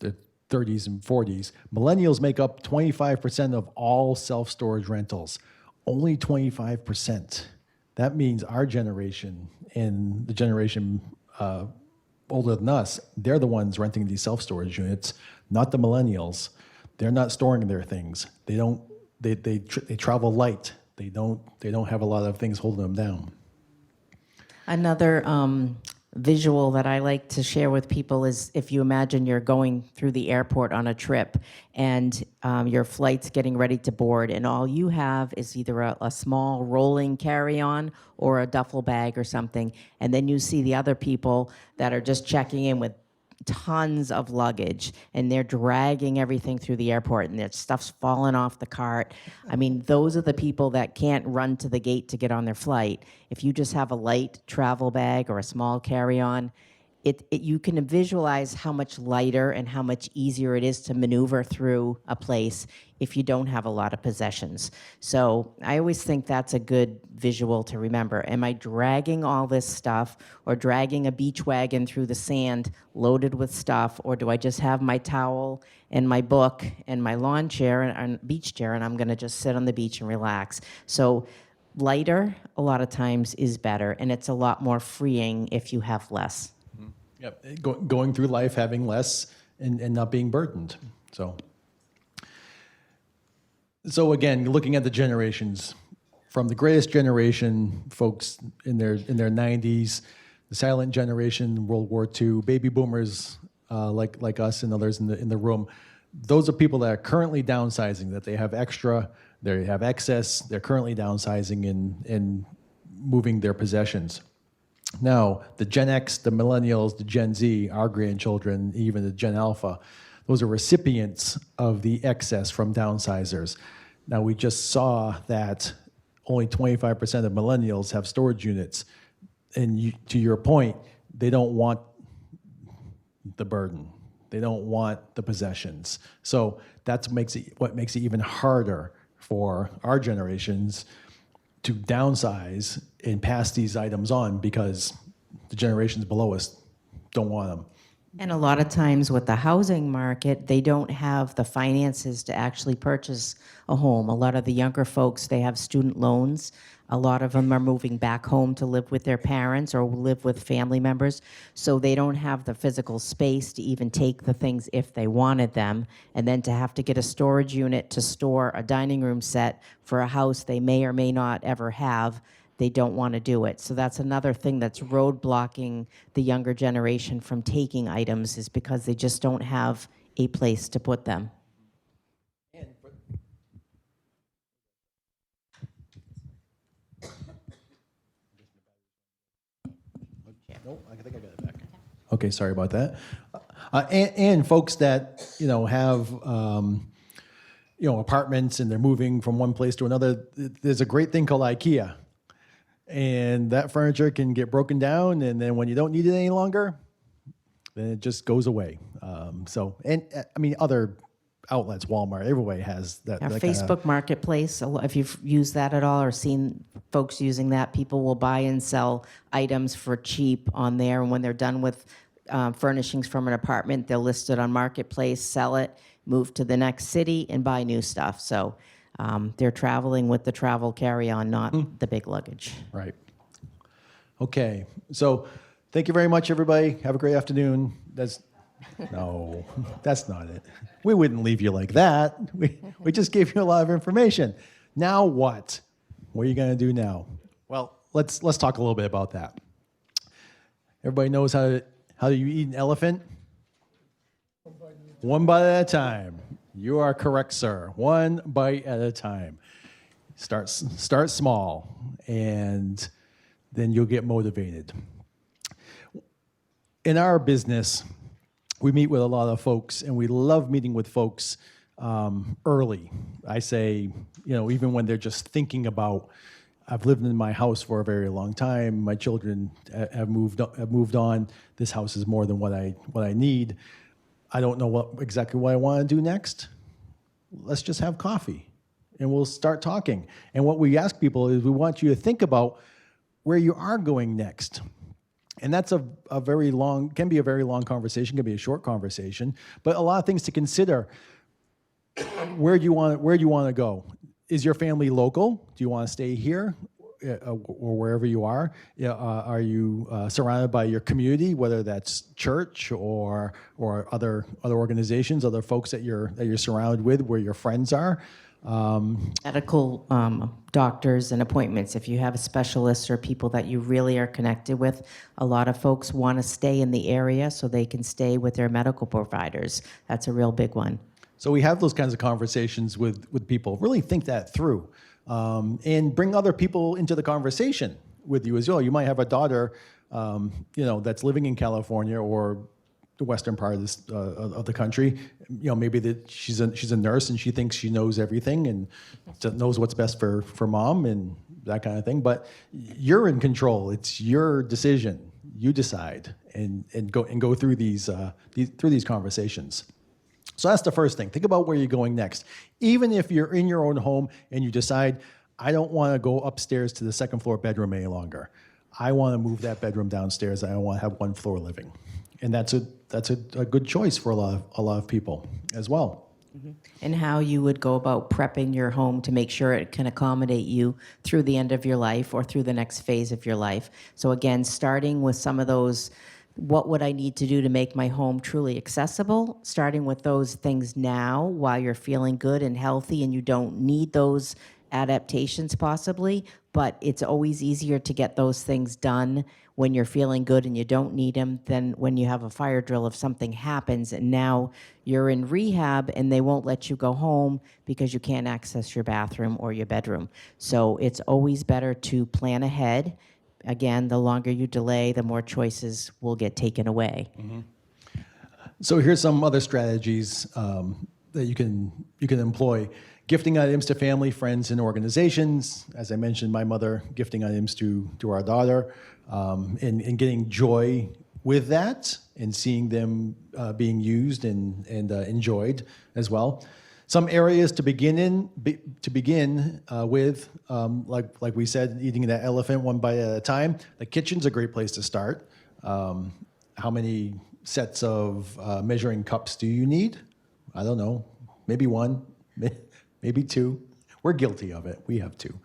the 30s and 40s. Millennials make up 25% of all self-storage rentals. Only 25%. That means our generation and the generation older than us, they're the ones renting these self-storage units, not the millennials. They're not storing their things. They don't. They travel light. They don't have a lot of things holding them down. Another visual that I like to share with people is if you imagine you're going through the airport on a trip and your flight's getting ready to board, and all you have is either a small rolling carry-on or a duffel bag or something, and then you see the other people that are just checking in with tons of luggage, and they're dragging everything through the airport, and their stuff's falling off the cart. I mean, those are the people that can't run to the gate to get on their flight. If you just have a light travel bag or a small carry-on, you can visualize how much lighter and how much easier it is to maneuver through a place if you don't have a lot of possessions. So I always think that's a good visual to remember. Am I dragging all this stuff or dragging a beach wagon through the sand loaded with stuff, or do I just have my towel and my book and my lawn chair and beach chair, and I'm going to just sit on the beach and relax? So lighter a lot of times is better, and it's a lot more freeing if you have less. Yep. Going through life having less and not being burdened. So again, looking at the generations, from the greatest generation, folks in their 90s, the silent generation, World War II, baby boomers like us and others in the room, those are people that are currently downsizing, that they have extra, they have excess, they're currently downsizing and moving their possessions. Now, the Gen X, the millennials, the Gen Z, our grandchildren, even the Gen Alpha, those are recipients of the excess from downsizers. Now, we just saw that only 25% of millennials have storage units. And to your point, they don't want the burden. They don't want the possessions. So that's what makes it even harder for our generations to downsize and pass these items on, because the generations below us don't want them. And a lot of times with the housing market, they don't have the finances to actually purchase a home. A lot of the younger folks, they have student loans. A lot of them are moving back home to live with their parents or live with family members. So they don't have the physical space to even take the things if they wanted them. And then to have to get a storage unit to store a dining room set for a house they may or may not ever have, they don't want to do it. So that's another thing that's roadblocking the younger generation from taking items, is because they just don't have a place to put them. Nope, I think I got it back. Okay, sorry about that. And folks that have apartments and they're moving from one place to another. There's a great thing called IKEA, and that furniture can get broken down, and then when you don't need it any longer, then it just goes away. Other outlets, Walmart, everybody has that. Our that Facebook Marketplace, if you've used that at all or seen folks using that, people will buy and sell items for cheap on there. And when they're done with furnishings from an apartment, they'll list it on Marketplace, sell it, move to the next city, and buy new stuff. So they're traveling with the travel carry-on, not the big luggage. Right. Okay. So thank you very much, everybody. Have a great afternoon. No, that's not it. We wouldn't leave you like that. We just gave you a lot of information. Now what? What are you going to do now? Well, let's talk a little bit about that. Everybody knows how do you eat an elephant? One bite at a time. You are correct, sir. One bite at a time. Start small, and then you'll get motivated. In our business, we meet with a lot of folks, and we love meeting with folks early. I say, even when they're just thinking about, I've lived in my house for a very long time. My children have moved on. This house is more than what I need. I don't know exactly what I want to do next. Let's just have coffee, and we'll start talking. And what we ask people is, we want you to think about where you are going next. And that's can be a very long conversation, can be a short conversation, but a lot of things to consider. Where do you want to go? Is your family local? Do you want to stay here or wherever you are? Are you surrounded by your community, whether that's church or other organizations, other folks that you're surrounded with, where your friends are? Medical doctors and appointments. If you have specialists or people that you really are connected with, a lot of folks want to stay in the area so they can stay with their medical providers. That's a real big one. So we have those kinds of conversations with people. Really think that through, and bring other people into the conversation with you as well. You might have a daughter, that's living in California or the western part of the country. Maybe that she's a nurse and she thinks she knows everything and knows what's best for mom and that kind of thing. But you're in control. It's your decision. You decide and go through these conversations. So that's the first thing. Think about where you're going next. Even if you're in your own home and you decide, I don't want to go upstairs to the second floor bedroom any longer. I want to move that bedroom downstairs. I want to have one floor living. And that's a good choice for a lot of people as well. Mm-hmm. And how you would go about prepping your home to make sure it can accommodate you through the end of your life or through the next phase of your life. So again, starting with some of those, what would I need to do to make my home truly accessible? Starting with those things now while you're feeling good and healthy and you don't need those adaptations possibly, but it's always easier to get those things done when you're feeling good and you don't need them than when you have a fire drill if something happens and now you're in rehab and they won't let you go home because you can't access your bathroom or your bedroom. So it's always better to plan ahead. Again, the longer you delay, the more choices will get taken away. So here's some other strategies that you can employ. Gifting items to family, friends, and organizations. As I mentioned, my mother gifting items to our daughter, and getting joy with that, and seeing them being used and enjoyed as well. Some areas to begin with, like we said, eating that elephant one bite at a time. The kitchen's a great place to start. How many sets of measuring cups do you need? I don't know, maybe one, maybe two. We're guilty of it. We have two.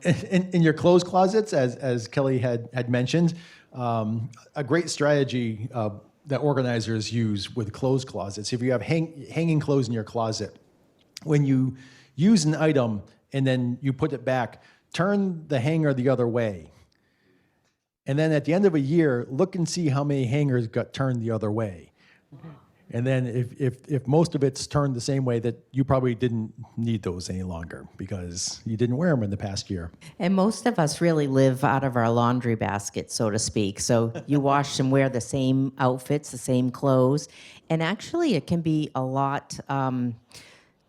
In your clothes closets, as Kelly had mentioned, a great strategy that organizers use with clothes closets. If you have hanging clothes in your closet, when you use an item and then you put it back, turn the hanger the other way. And then at the end of a year, look and see how many hangers got turned the other way. And then if most of it's turned the same way, that you probably didn't need those any longer because you didn't wear them in the past year. And most of us really live out of our laundry basket, so to speak. So you wash and wear the same outfits, the same clothes. And actually, it can be a lot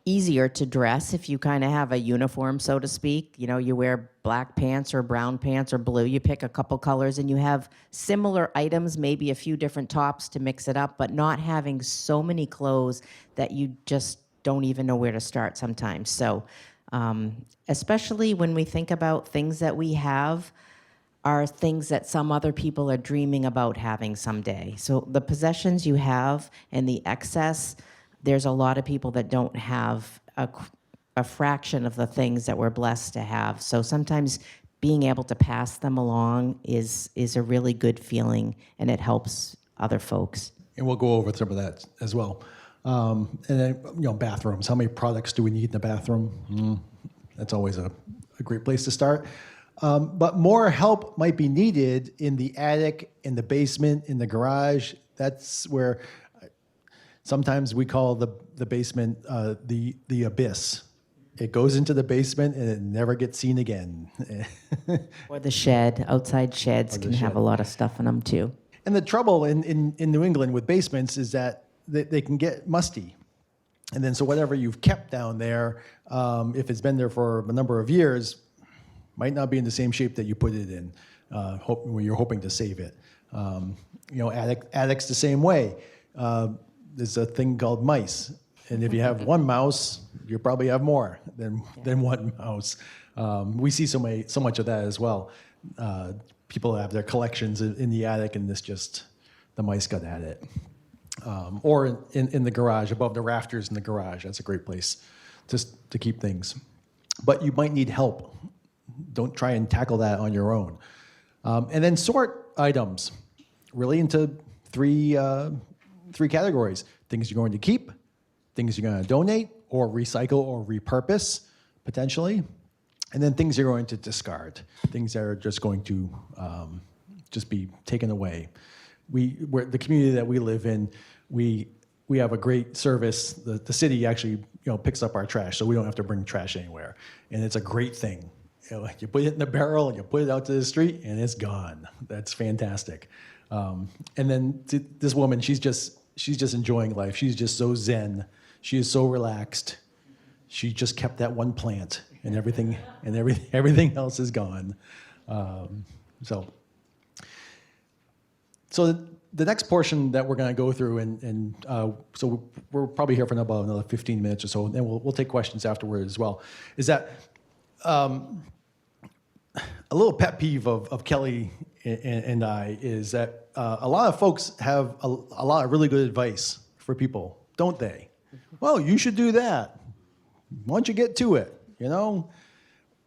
easier to dress if you kind of have a uniform, so to speak. You know, you wear black pants or brown pants or blue. You pick a couple colors and you have similar items, maybe a few different tops to mix it up, but not having so many clothes that you just don't even know where to start sometimes. So especially when we think about things that we have are things that some other people are dreaming about having someday. So the possessions you have and the excess, there's a lot of people that don't have a fraction of the things that we're blessed to have. So sometimes being able to pass them along is a really good feeling, and it helps other folks. And we'll go over some of that as well. And then, bathrooms. How many products do we need in the bathroom? That's always a great place to start. But more help might be needed in the attic, in the basement, in the garage. That's where sometimes we call the basement the abyss. It goes into the basement and it never gets seen again. Or the shed. Outside sheds can have a lot of stuff in them too. And the trouble in New England with basements is that they can get musty. And then so whatever you've kept down there, if it's been there for a number of years, might not be in the same shape that you put it in when you're hoping to save it. Attics the same way. There's a thing called mice. And if you have one mouse, you probably have more than one mouse. We see so much of that as well. People have their collections in the attic, and the mice got at it. Or in the garage, above the rafters in the garage. That's a great place to keep things. But you might need help. Don't try and tackle that on your own. And then sort items really into three categories: things you're going to keep, things you're going to donate or recycle or repurpose potentially, and then things you're going to discard, things that are just going to just be taken away. We're the community that we live in, we have a great service. The city actually picks up our trash, so we don't have to bring trash anywhere, and it's a great thing. You put it in a barrel and you put it out to the street and it's gone. That's fantastic. And then this woman, she's just enjoying life. She's just so zen. She is so relaxed. She just kept that one plant, and everything else is gone. So the next portion that we're going to go through, and so we're probably here for about another 15 minutes or so, and then we'll take questions afterward as well. Is that a little pet peeve of Kelly and I is that a lot of folks have a lot of really good advice for people, don't they? Well, you should do that. Why don't you get to it,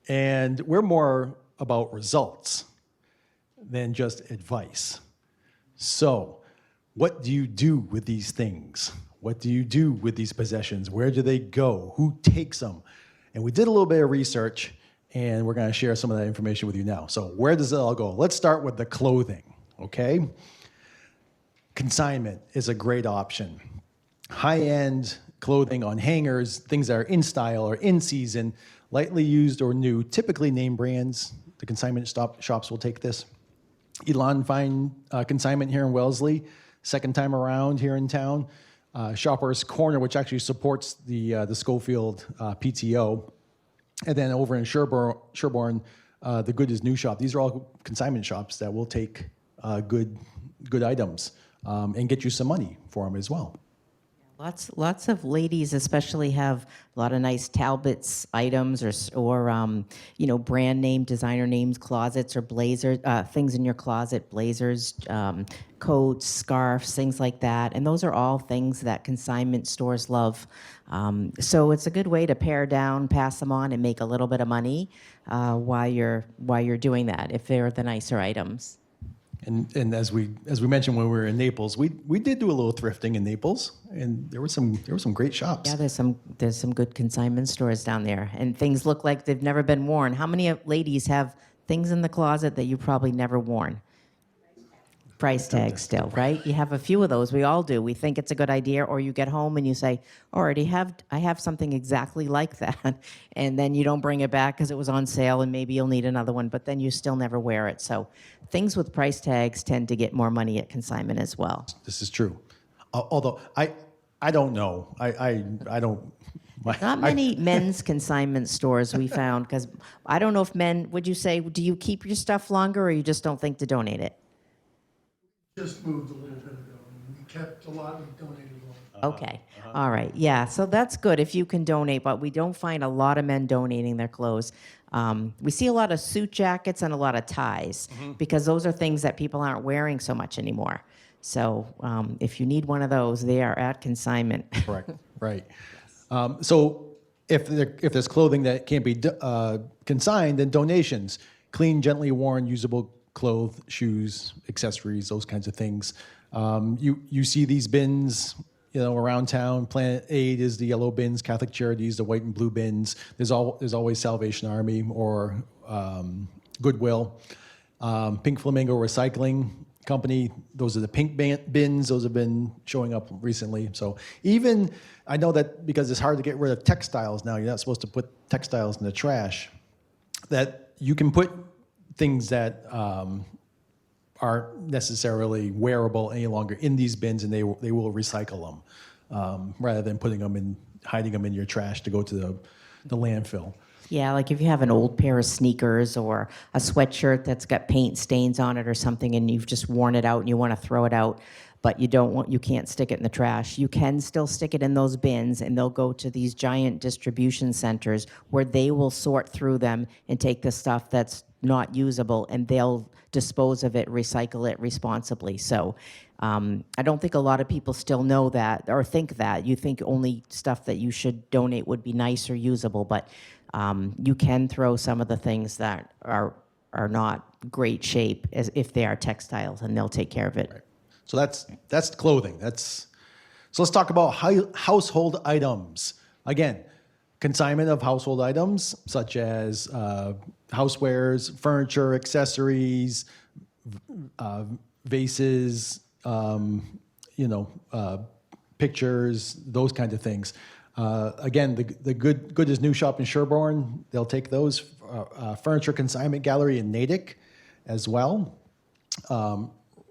And we're more about results than just advice. So what do you do with these things? What do you do with these possessions? Where do they go? Who takes them? And we did a little bit of research, and we're going to share some of that information with you now. So where does it all go? Let's start with the clothing, okay? Consignment is a great option. High-end clothing on hangers, things that are in style or in season, lightly used or new, typically name brands. The consignment shops will take this. Elon Fine Consignment here in Wellesley, second time around here in town. Shoppers Corner, which actually supports the Schofield PTO. And then over in Sherborne, the Good is New shop. These are all consignment shops that will take good items and get you some money for them as well. Lots of ladies, especially, have a lot of nice Talbot's items or brand name, designer names, closets or blazers, things in your closet, blazers, coats, scarves, things like that. And those are all things that consignment stores love. So it's a good way to pare down, pass them on, and make a little bit of money while you're doing that, if they're the nicer items. And as we mentioned when we were in Naples, we did do a little thrifting in Naples, and there were some great shops. Yeah, there's some good consignment stores down there, and things look like they've never been worn. How many ladies have things in the closet that you've probably never worn? Price tag still, right? You have a few of those. We all do. We think it's a good idea, or you get home and you say, "Oh, I have something exactly like that," and then you don't bring it back because it was on sale, and maybe you'll need another one, but then you still never wear it. So things with price tags tend to get more money at consignment as well. This is true. Although I don't know. I don't. Not many men's consignment stores we found, because I don't know if men. Would you say, do you keep your stuff longer, or you just don't think to donate it? Just moved a little bit ago. We kept a lot and donated a lot. Okay. All right. Yeah. So that's good if you can donate, but we don't find a lot of men donating their clothes. We see a lot of suit jackets and a lot of ties because those are things that people aren't wearing so much anymore. So if you need one of those, they are at consignment. Correct. Right. So if there's clothing that can't be consigned, then donations, clean, gently worn, usable clothes, shoes, accessories, those kinds of things. You see these bins, around town. Planet Aid is the yellow bins. Catholic Charities, the white and blue bins. There's always Salvation Army or Goodwill. Pink Flamingo Recycling Company. Those are the pink bins. Those have been showing up recently. So even I know that because it's hard to get rid of textiles now. You're not supposed to put textiles in the trash. That you can put things that aren't necessarily wearable any longer in these bins, and they will recycle them rather than hiding them in your trash to go to the landfill. Yeah, like if you have an old pair of sneakers or a sweatshirt that's got paint stains on it or something, and you've just worn it out and you want to throw it out, but you can't stick it in the trash. You can still stick it in those bins, and they'll go to these giant distribution centers where they will sort through them and take the stuff that's not usable, and they'll dispose of it, recycle it responsibly. So I don't think a lot of people still know that or think that. You think only stuff that you should donate would be nice or usable, but you can throw some of the things that are not great shape as if they are textiles, and they'll take care of it. Right. So that's clothing. So let's talk about household items. Again, consignment of household items such as housewares, furniture, accessories, vases, pictures, those kinds of things. Again, the Good is New shop in Sherborne, they'll take those. Furniture Consignment Gallery in Natick as well.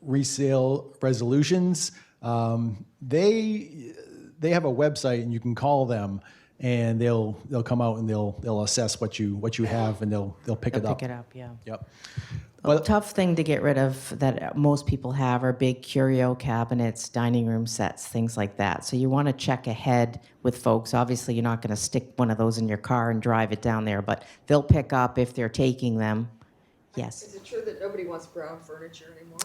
Resale Resolutions. They have a website, and you can call them, and they'll come out and they'll assess what you have, and they'll pick it up. Pick it up, yeah. Yep. A tough thing to get rid of that most people have are big curio cabinets, dining room sets, things like that. So you want to check ahead with folks. Obviously, you're not going to stick one of those in your car and drive it down there, but they'll pick up if they're taking them. Yes. Is it true that nobody wants brown furniture anymore?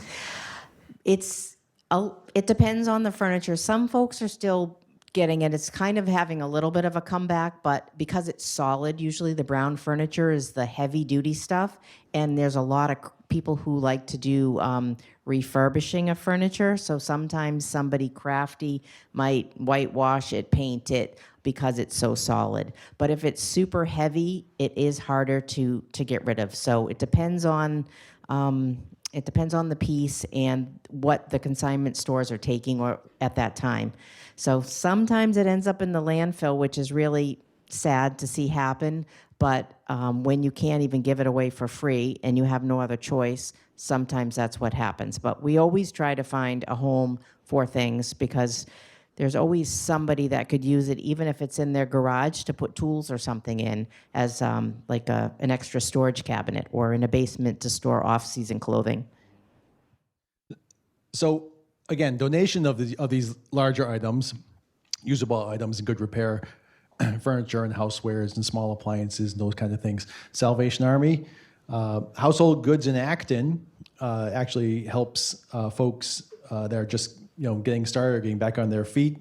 It depends on the furniture. Some folks are still getting it. It's kind of having a little bit of a comeback, but because it's solid, usually the brown furniture is the heavy duty stuff, and there's a lot of people who like to do refurbishing of furniture. So sometimes somebody crafty might whitewash it, paint it, because it's so solid. But if it's super heavy, it is harder to get rid of. So it depends on the piece and what the consignment stores are taking or at that time. So sometimes it ends up in the landfill, which is really sad to see happen. But when you can't even give it away for free and you have no other choice, sometimes that's what happens. But we always try to find a home for things because there's always somebody that could use it, even if it's in their garage to put tools or something in as like an extra storage cabinet or in a basement to store off-season clothing. So again, donation of these larger items, usable items in good repair, furniture and housewares and small appliances and those kind of things. Salvation Army, Household Goods in Acton actually helps folks that are just getting started or getting back on their feet.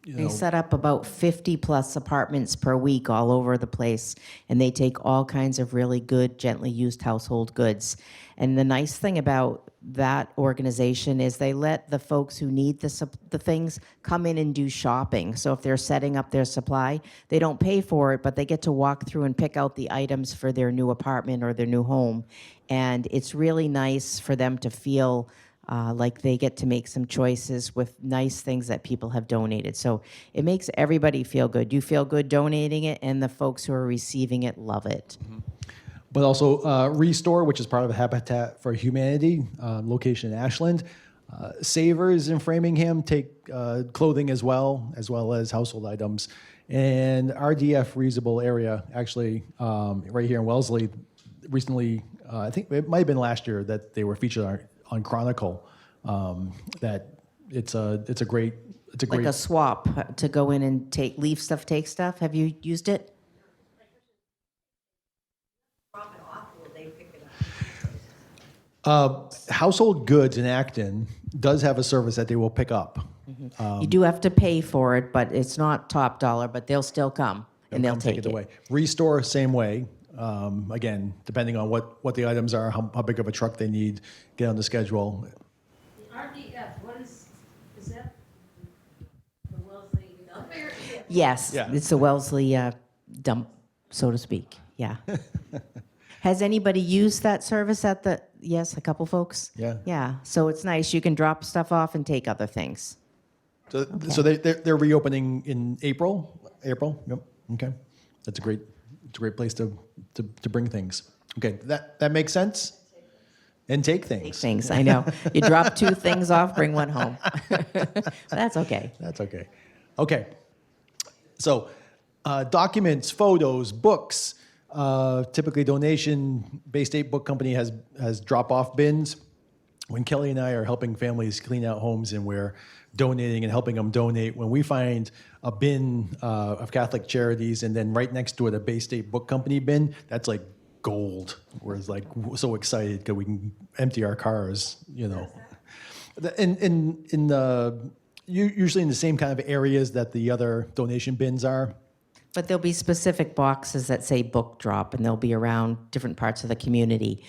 They set up about 50 plus apartments per week all over the place, and they take all kinds of really good, gently used household goods. And the nice thing about that organization is they let the folks who need the things come in and do shopping. So if they're setting up their supply, they don't pay for it, but they get to walk through and pick out the items for their new apartment or their new home. And it's really nice for them to feel like they get to make some choices with nice things that people have donated. So it makes everybody feel good. You feel good donating it, and the folks who are receiving it love it. Mm-hmm. But also Restore, which is part of Habitat for Humanity, location in Ashland. Savers in Framingham take clothing as well as household items. And RDF Reusable Area, actually, right here in Wellesley, recently, I think it might have been last year that they were featured on Chronicle. That it's a great Like a swap to go in and leave stuff, take stuff. Have you used it? Drop it off, or they pick it up? Household Goods in Acton does have a service that they will pick up. You do have to pay for it, but it's not top dollar, but they'll still come and they'll Come take it. away. Restore, same way. Again, depending on what the items are, how big of a truck they need, get on the schedule. The RDF, what is that the Wellesley dump area? Yes, Yeah. it's a Wellesley dump, so to speak. Yeah. Has anybody used that service at the? Yes, a couple folks. Yeah. Yeah. So it's nice. You can drop stuff off and take other things. So they're reopening in April. April. Yep. Okay. That's a great place to bring things. Okay. That makes sense. And take things. Take things. I know. You drop 2 things off, bring 1 home. That's okay. That's okay. Okay. So, documents, photos, books. Typically, donation. Bay State Book Company has drop-off bins. When Kelly and I are helping families clean out homes and we're donating and helping them donate, when we find a bin of Catholic Charities and then right next to it a Bay State Book Company bin, that's like gold. We're like so excited because we can empty our cars, usually in the same kind of areas that the other donation bins are. But there'll be specific boxes that say book drop, and they'll be around different parts of the community.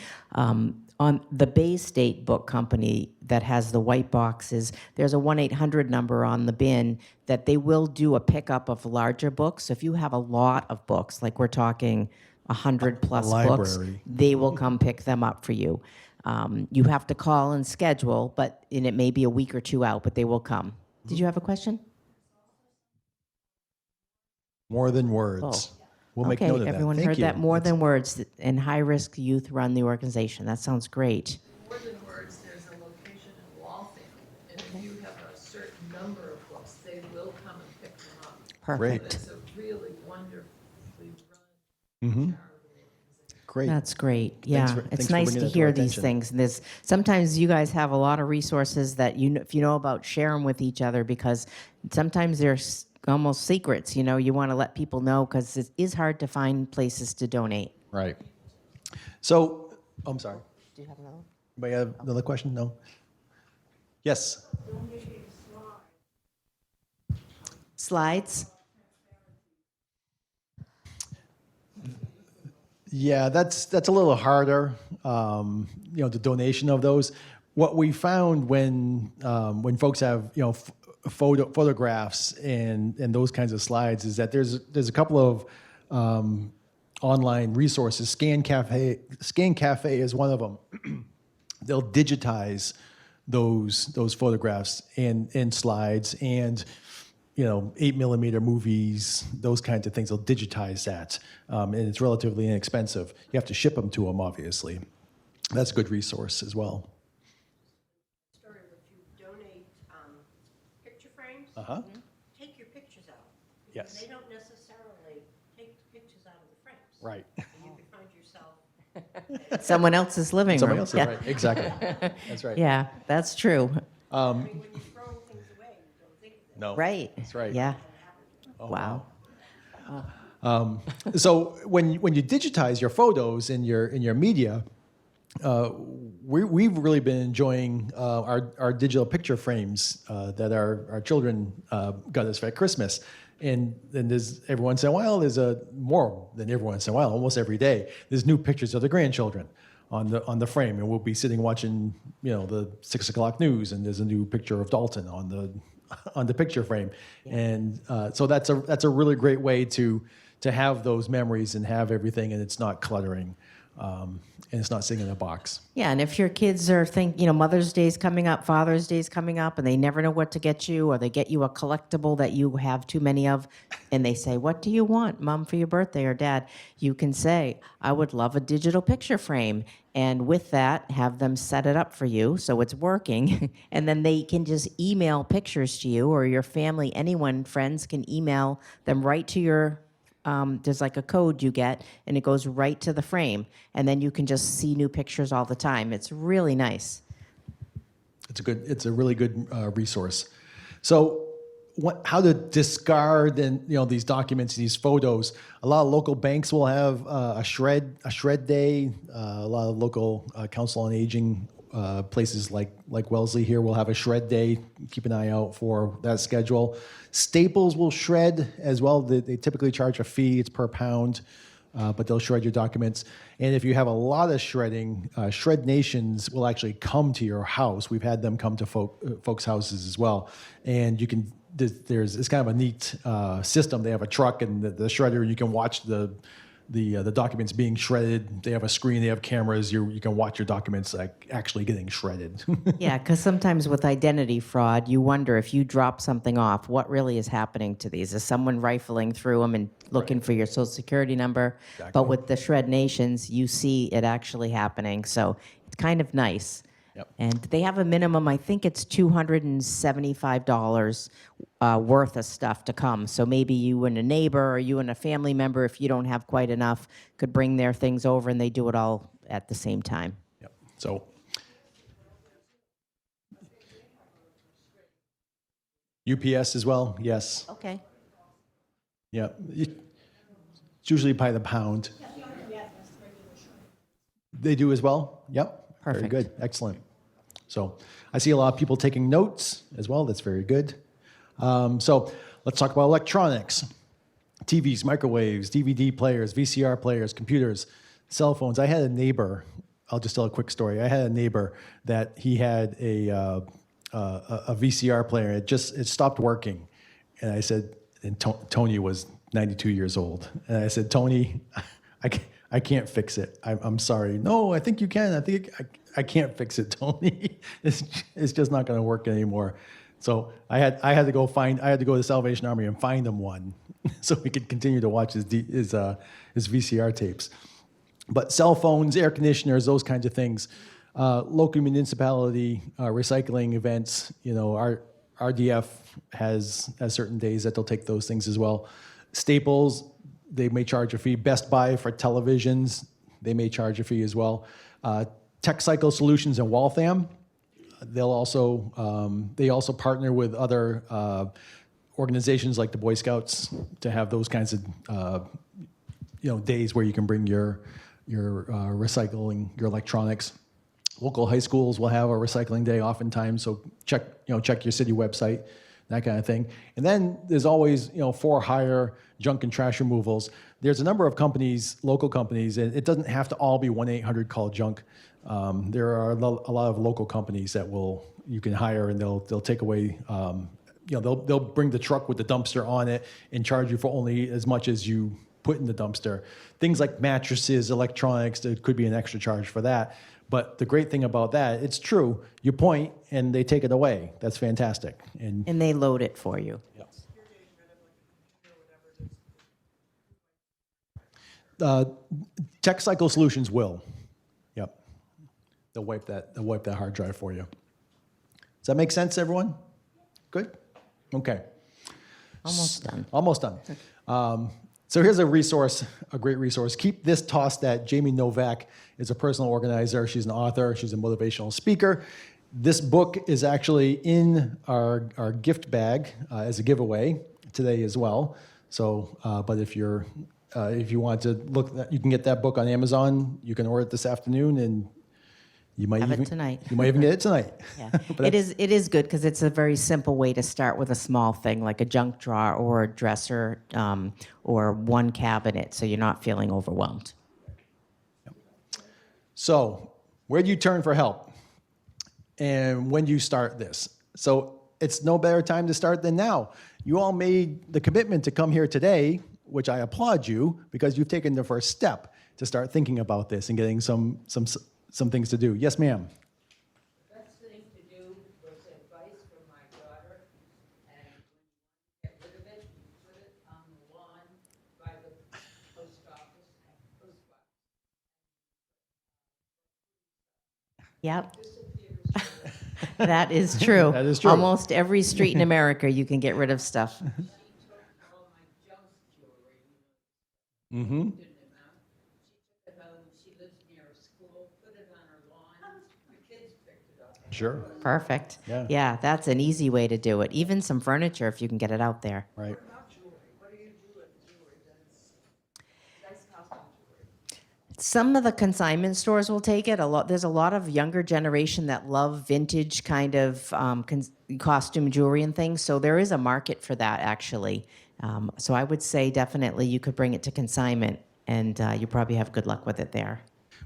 On the Bay State Book Company that has the white boxes, there's a 1-800 number on the bin that they will do a pickup of larger books. So if you have a lot of books, like we're talking 100 plus books, library. they will come pick them up for you. You have to call and schedule, and it may be a week or 2 out, but they will come. Did you have a question? More than words. We'll make note of that. Everyone Thank heard you. that. More than words, and high-risk youth run the organization. That sounds great. More than words, there's a location in Waltham, and if you have a certain number of books, they will come and pick them up. Perfect. It's a really wonderfully run Mm-hmm. charitable organization. Great. That's great. Yeah, thanks it's for nice bringing to that to our hear these attention. things. And there's sometimes you guys have a lot of resources that if you know about, share them with each other, because sometimes there's almost secrets. You want to let people know because it is hard to find places to donate. Right. So, I'm sorry. Do you have another one? Anybody have another question? No? Yes. Slides. Yeah, that's a little harder. The donation of those. What we found when folks have photographs and those kinds of slides is that there's a couple of online resources. Scan Cafe is one of them. They'll digitize those photographs and slides and 8mm movies, those kinds of things. They'll digitize that, and it's relatively inexpensive. You have to ship them to them, obviously. That's a good resource as well. Story, would you donate picture frames? Uh-huh. Take your pictures out. Yes. They don't necessarily take the pictures out of the frames. Right. And you can find yourself. Someone else's living Somebody room. else, Yeah. right? Exactly. That's right. Yeah, that's true. I mean, when you throw things away, you don't think of it. No. Right. That's right. Yeah. Oh, Wow. So when you digitize your photos in your media, we've really been enjoying our digital picture frames that our children got us for Christmas. And then there's every once in a while, more than every once in a while, almost every day, there's new pictures of the grandchildren on the frame, and we'll be sitting watching the 6 o'clock news, and there's a new picture of Dalton on the picture frame, and so that's a really great way to have those memories and have everything, and it's not cluttering, and it's not sitting in a box. Yeah, and if your kids are Mother's Day's coming up, Father's Day's coming up, and they never know what to get you, or they get you a collectible that you have too many of, and they say, "What do you want, Mom, for your birthday or Dad?" You can say, "I would love a digital picture frame," and with that, have them set it up for you so it's working, and then they can just email pictures to you, or your family, anyone, friends can email them right to your. There's like a code you get, and it goes right to the frame, and then you can just see new pictures all the time. It's really nice. It's a really good resource. So, how to discard these documents, these photos? A lot of local banks will have a shred day. A lot of local council on aging places like Wellesley here will have a shred day. Keep an eye out for that schedule. Staples will shred as well. They typically charge a fee. It's per pound, but they'll shred your documents. And if you have a lot of shredding, Shred Nations will actually come to your house. We've had them come to folks' houses as well. And you can. It's kind of a neat system. They have a truck and the shredder. You can watch the documents being shredded. They have a screen. They have cameras. You can watch your documents actually getting shredded. Yeah, because sometimes with identity fraud, you wonder if you drop something off, what really is happening to these? Is someone rifling through them and looking for your social security number? Exactly. But with the Shred Nations, you see it actually happening. So it's kind of nice. Yep. And they have a minimum, I think it's $275 worth of stuff to come. So maybe you and a neighbor or you and a family member, if you don't have quite enough, could bring their things over, and they do it all at the same time. Yep. So UPS as well. Yes. Okay. Yeah. It's usually by the pound. They do as well? Yep. Perfect. Very good. Excellent. So I see a lot of people taking notes as well. That's very good. So let's talk about electronics. TVs, microwaves, DVD players, VCR players, computers, cell phones. I had a neighbor. I'll just tell a quick story. I had a neighbor that he had a VCR player. It stopped working. And I said, and Tony was 92 years old. And I said, Tony, I can't fix it. I'm sorry. No, I think you can. I can't fix it, Tony. It's just not going to work anymore. So I had to go to the Salvation Army and find him one, so he could continue to watch his VCR tapes. But cell phones, air conditioners, those kinds of things, local municipality recycling events. Our RDF has certain days that they'll take those things as well. Staples, they may charge a fee. Best Buy for televisions, they may charge a fee as well. Tech Cycle Solutions and Waltham, they also partner with other organizations like the Boy Scouts to have those kinds of days where you can bring your recycling, your electronics. Local high schools will have a recycling day oftentimes, so check your city website, that kind of thing. And then there's always for hire junk and trash removals. There's a number of companies, local companies, and it doesn't have to all be 1-800-CALL-JUNK. There are a lot of local companies that you can hire, and they'll take away they'll bring the truck with the dumpster on it and charge you for only as much as you put in the dumpster. Things like mattresses, electronics, there could be an extra charge for that. But the great thing about that, it's true. You point and they take it away. That's fantastic. And And they load it for you. Tech Cycle Solutions will. Yep. They'll wipe that hard drive for you. Does that make sense, everyone? Good? Okay. Almost done. Almost done. So here's a resource, a great resource. Keep This Tossed At. Jamie Novak is a personal organizer. She's an author. She's a motivational speaker. This book is actually in our gift bag as a giveaway today as well. So, but if you want to look, you can get that book on Amazon. You can order it this afternoon, and you might Have it even tonight. You might even get it tonight. Yeah. But It is good because it's a very simple way to start with a small thing like a junk drawer or a dresser or one cabinet, so you're not feeling overwhelmed. So, where do you turn for help? And when do you start this? So, it's no better time to start than now. You all made the commitment to come here today, which I applaud you because you've taken the first step to start thinking about this and getting some things to do. Yes, ma'am. The best thing to do was advice from my daughter, and when you get rid of it, you put it on the lawn by the post office, post box. Yep, Disappears. that is true. That is true. Almost every street in America, you can get rid of stuff. She took all my junk jewelry, Mm-hmm. put it out. She took it home, she lives near a school, put it on her lawn, the kids picked it up. Sure. Perfect. Yeah. Yeah, that's an easy way to do it. Even some furniture if you can get it out there. Right. What do you do with jewelry that's costume jewelry? Some of the consignment stores will take it. There's a lot of younger generation that love vintage kind of costume jewelry and things. So there is a market for that actually. So I would say definitely you could bring it to consignment, and you probably have good luck with it there.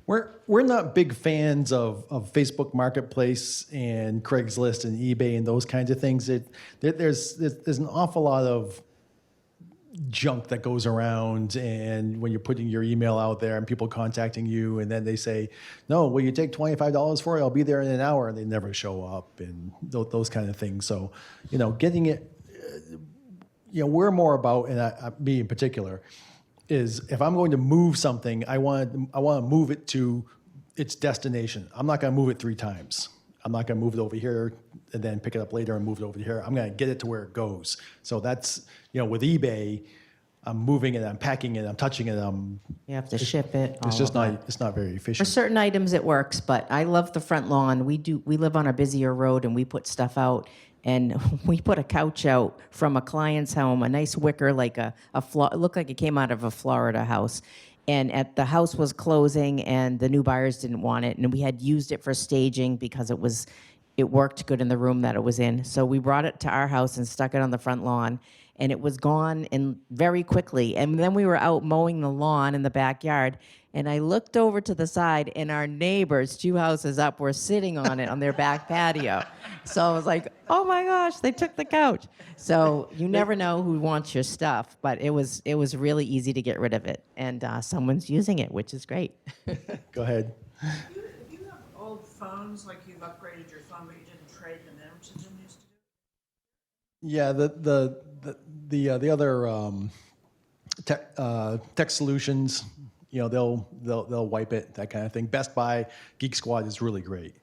We're not big fans of Facebook Marketplace and Craigslist and eBay and those kinds of things. There's an awful lot of junk that goes around, and when you're putting your email out there and people contacting you, and then they say, no, will you take $25 for it? I'll be there in an hour, and they never show up, and those kind of things. So, getting it, we're more about, and me in particular, is if I'm going to move something, I want to move it to its destination. I'm not going to move it 3 times. I'm not going to move it over here and then pick it up later and move it over here. I'm going to get it to where it goes. So that's, with eBay, I'm moving it, I'm packing it, I'm touching it. You have to ship it. It's all just of not, that. it's not very For efficient. certain items it works, but I love the front lawn. We live on a busier road and we put stuff out, and we put a couch out from a client's home, a nice wicker, like it looked like it came out of a Florida house. And the house was closing and the new buyers didn't want it, and we had used it for staging because it worked good in the room that it was in. So we brought it to our house and stuck it on the front lawn, and it was gone and very quickly. And then we were out mowing the lawn in the backyard, and I looked over to the side, and our neighbors, 2 houses up, were sitting on it on their back patio. So I was like, oh my gosh, they took the couch. So you never know who wants your stuff, but it was really easy to get rid of it, and someone's using it, which is great. Go ahead. If you have old phones, like you've upgraded your phone, but you didn't trade them in, which is used to do? Yeah, the other tech solutions, they'll wipe it, that kind of thing. Best Buy, Geek Squad is really great.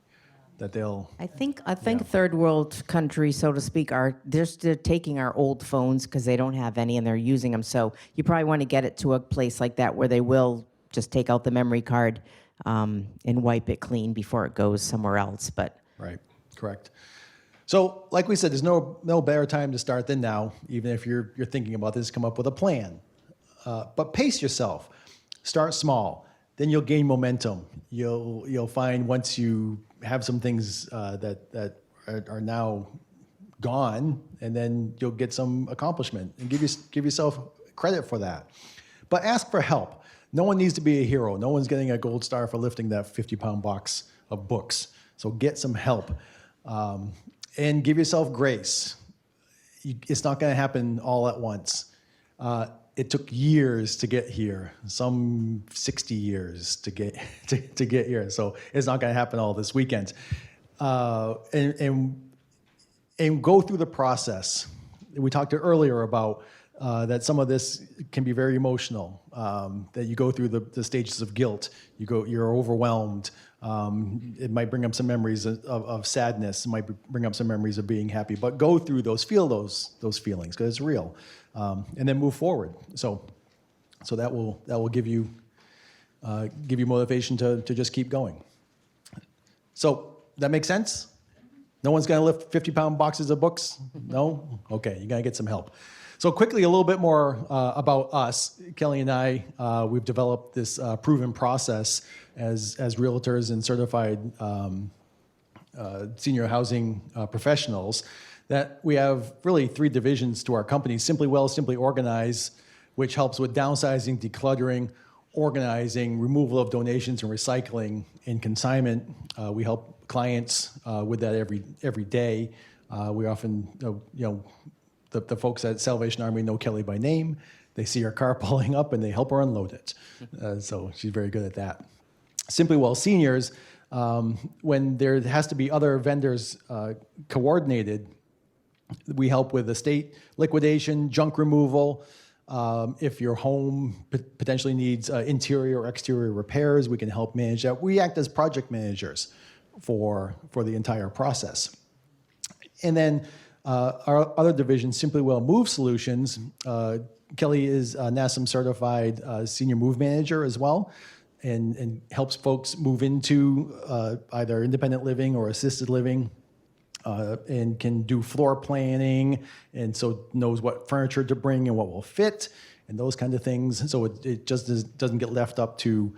That they'll. I think third world countries, so to speak, they're still taking our old phones because they don't have any and they're using them. So you probably want to get it to a place like that where they will just take out the memory card and wipe it clean before it goes somewhere else. But Right, correct. So, like we said, there's no better time to start than now. Even if you're thinking about this, come up with a plan. But pace yourself. Start small. Then you'll gain momentum. You'll find once you have some things that are now gone, and then you'll get some accomplishment and give yourself credit for that. But ask for help. No one needs to be a hero. No one's getting a gold star for lifting that 50-pound box of books. So get some help, and give yourself grace. it's not going to happen all at once. It took years to get here, some 60 years to get to get here. So it's not going to happen all this weekend. And go through the process. We talked earlier about that some of this can be very emotional. That you go through the stages of guilt. You're overwhelmed. It might bring up some memories of sadness. It might bring up some memories of being happy. But go through those, feel those feelings because it's real, and then move forward. So that will give you motivation to just keep going. So that makes sense? No one's going to lift 50-pound boxes of books? No? Okay, you got to get some help. So quickly, a little bit more about us. Kelly and I, we've developed this proven process as realtors and certified senior housing professionals that we have really 3 divisions to our company. Simply Well, Simply Organize, which helps with downsizing, decluttering, organizing, removal of donations and recycling, and consignment. We help clients with that every day. We often, the folks at Salvation Army know Kelly by name. They see her car pulling up and they help her unload it. So she's very good at that. Simply Well Seniors, when there has to be other vendors coordinated, we help with estate liquidation, junk removal. If your home potentially needs interior or exterior repairs, we can help manage that. We act as project managers for the entire process. And then our other division, Simply Well Move Solutions, Kelly is a NASM certified senior move manager as well, and helps folks move into either independent living or assisted living, and can do floor planning, and so knows what furniture to bring and what will fit, and those kind of things. So it just doesn't get left up to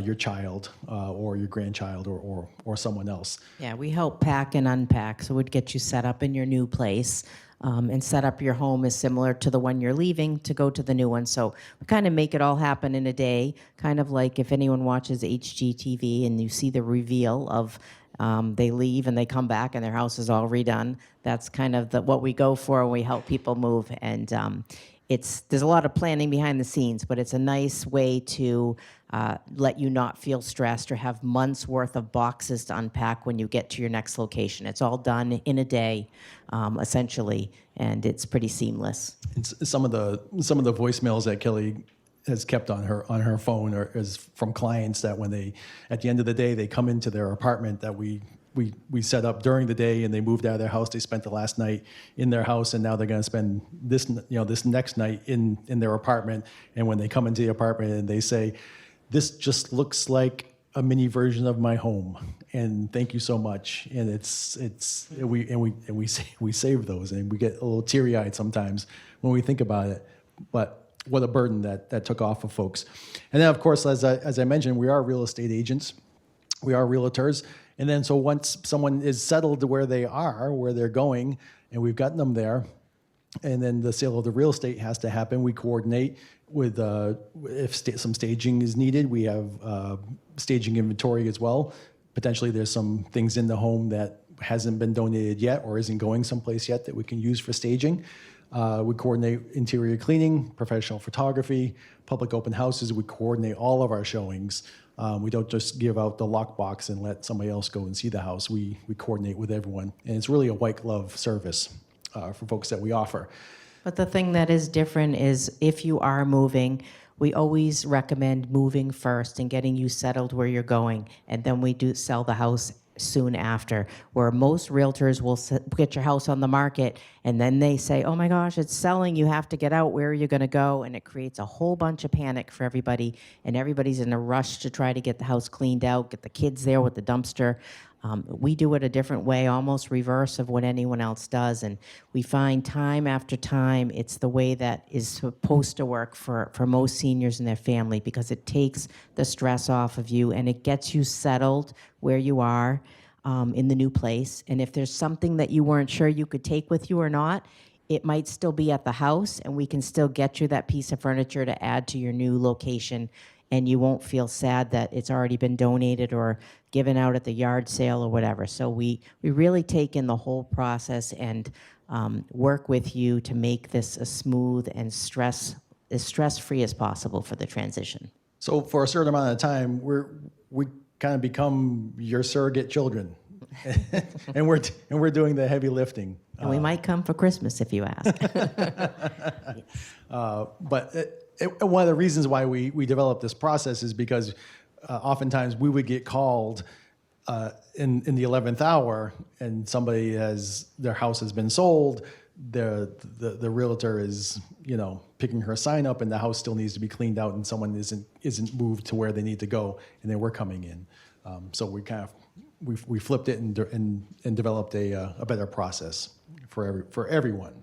your child or your grandchild or someone else. Yeah, we help pack and unpack, so we'd get you set up in your new place, and set up your home is similar to the one you're leaving to go to the new one. So we kind of make it all happen in a day, kind of like if anyone watches HGTV and you see the reveal of they leave and they come back and their house is all redone. That's kind of what we go for when we help people move. And there's a lot of planning behind the scenes, but it's a nice way to let you not feel stressed or have months worth of boxes to unpack when you get to your next location. It's all done in a day, essentially, and it's pretty seamless. Some of the voicemails that Kelly has kept on her phone is from clients that when they, at the end of the day, they come into their apartment that we set up during the day, and they moved out of their house. They spent the last night in their house, and now they're going to spend this next night in their apartment. And when they come into the apartment and they say, "This just looks like a mini version of my home, and thank you so much." And we save those, and we get a little teary-eyed sometimes when we think about it. But what a burden that took off of folks. And then, of course, as I mentioned, we are real estate agents. We are realtors. And then so once someone is settled to where they are, where they're going, and we've gotten them there, and then the sale of the real estate has to happen, we coordinate with, if some staging is needed, we have staging inventory as well. Potentially there's some things in the home that hasn't been donated yet or isn't going someplace yet that we can use for staging. We coordinate interior cleaning, professional photography, public open houses. We coordinate all of our showings. We don't just give out the lockbox and let somebody else go and see the house. We coordinate with everyone. And it's really a white glove service for folks that we offer. But the thing that is different is if you are moving, we always recommend moving first and getting you settled where you're going. And then we do sell the house soon after, where most realtors will get your house on the market and then they say, "Oh my gosh, it's selling, you have to get out, where are you going to go?" And it creates a whole bunch of panic for everybody, and everybody's in a rush to try to get the house cleaned out, get the kids there with the dumpster. We do it a different way, almost reverse of what anyone else does, and we find time after time it's the way that is supposed to work for most seniors and their family, because it takes the stress off of you and it gets you settled where you are in the new place. And if there's something that you weren't sure you could take with you or not, it might still be at the house, and we can still get you that piece of furniture to add to your new location, and you won't feel sad that it's already been donated or given out at the yard sale or whatever. So we really take in the whole process, and work with you to make this as smooth and as stress-free as possible for the transition. So for a certain amount of time, we kind of become your surrogate children, and we're doing the heavy lifting. And we might come for Christmas if you ask. But one of the reasons why we developed this process is because oftentimes we would get called in the 11th hour, and their house has been sold. The realtor is picking her sign up, and the house still needs to be cleaned out, and someone isn't moved to where they need to go, and then we're coming in. So we kind of we flipped it and developed a better process for everyone.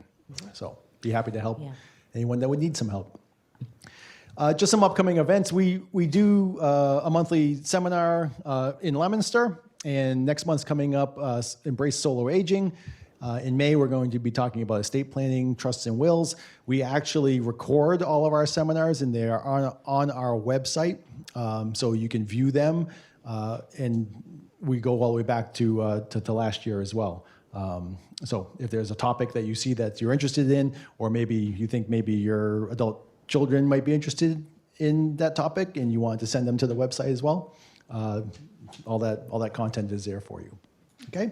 So be happy to help anyone that would need some help. Just some upcoming events. We do a monthly seminar in Leominster, and next month's coming up, Embrace Solo Aging. In May, we're going to be talking about estate planning, trusts, and wills. We actually record all of our seminars, and they are on our website, so you can view them. And we go all the way back to last year as well. So if there's a topic that you see that you're interested in, or maybe you think maybe your adult children might be interested in that topic, and you want to send them to the website as well, all that content is there for you. Okay?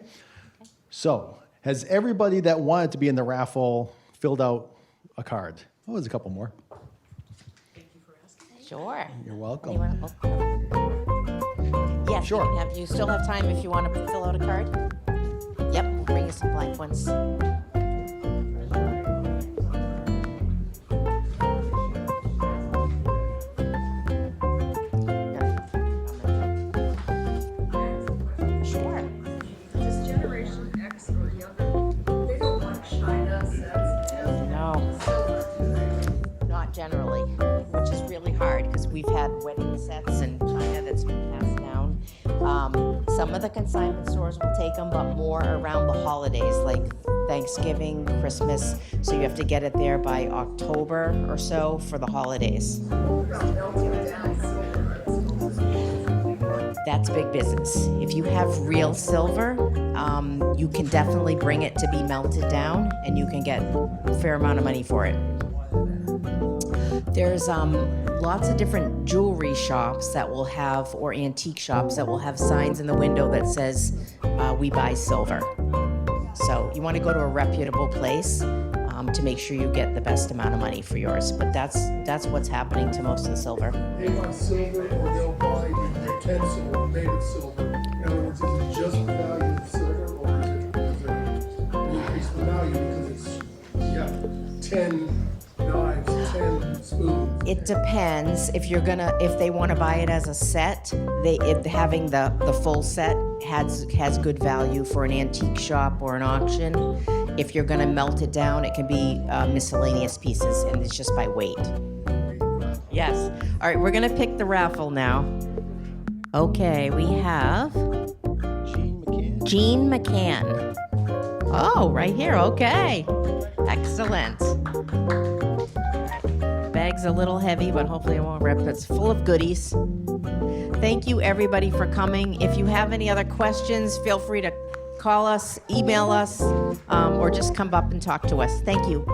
So, has everybody that wanted to be in the raffle filled out a card? Oh, there's a couple more. Sure. You're welcome. Yes, Sure. you still have time if you want to fill out a card. Yep, we'll bring you some blank ones. Sure. This Generation X or younger, they don't want China sets and No, not generally, which is really hard because we've had wedding sets in China that's been passed down. Some of the consignment stores will take them, but more around the holidays like Thanksgiving, Christmas. So you have to get it there by October or so for the holidays. That's big business. If you have real silver, you can definitely bring it to be melted down, and you can get a fair amount of money for it. There's lots of different jewelry shops that will have, or antique shops that will have signs in the window that says, we buy silver. So you want to go to a reputable place to make sure you get the best amount of money for yours. But that's what's happening to most of the silver. They want silver, or they'll buy utensil made of silver. In other words, is it just the value of silver, or is it increase the value because it's 10 knives, 10 spoons? It depends. If they want to buy it as a set, having the full set has good value for an antique shop or an auction. If you're gonna melt it down, it can be miscellaneous pieces, and it's just by weight. Yes. All right, we're gonna pick the raffle now. Okay, we have Jean McCann. Oh, right here. Okay. Excellent. Bag's a little heavy, but hopefully it won't rip. It's full of goodies. Thank you, everybody, for coming. If you have any other questions, feel free to call us, email us, or just come up and talk to us. Thank you.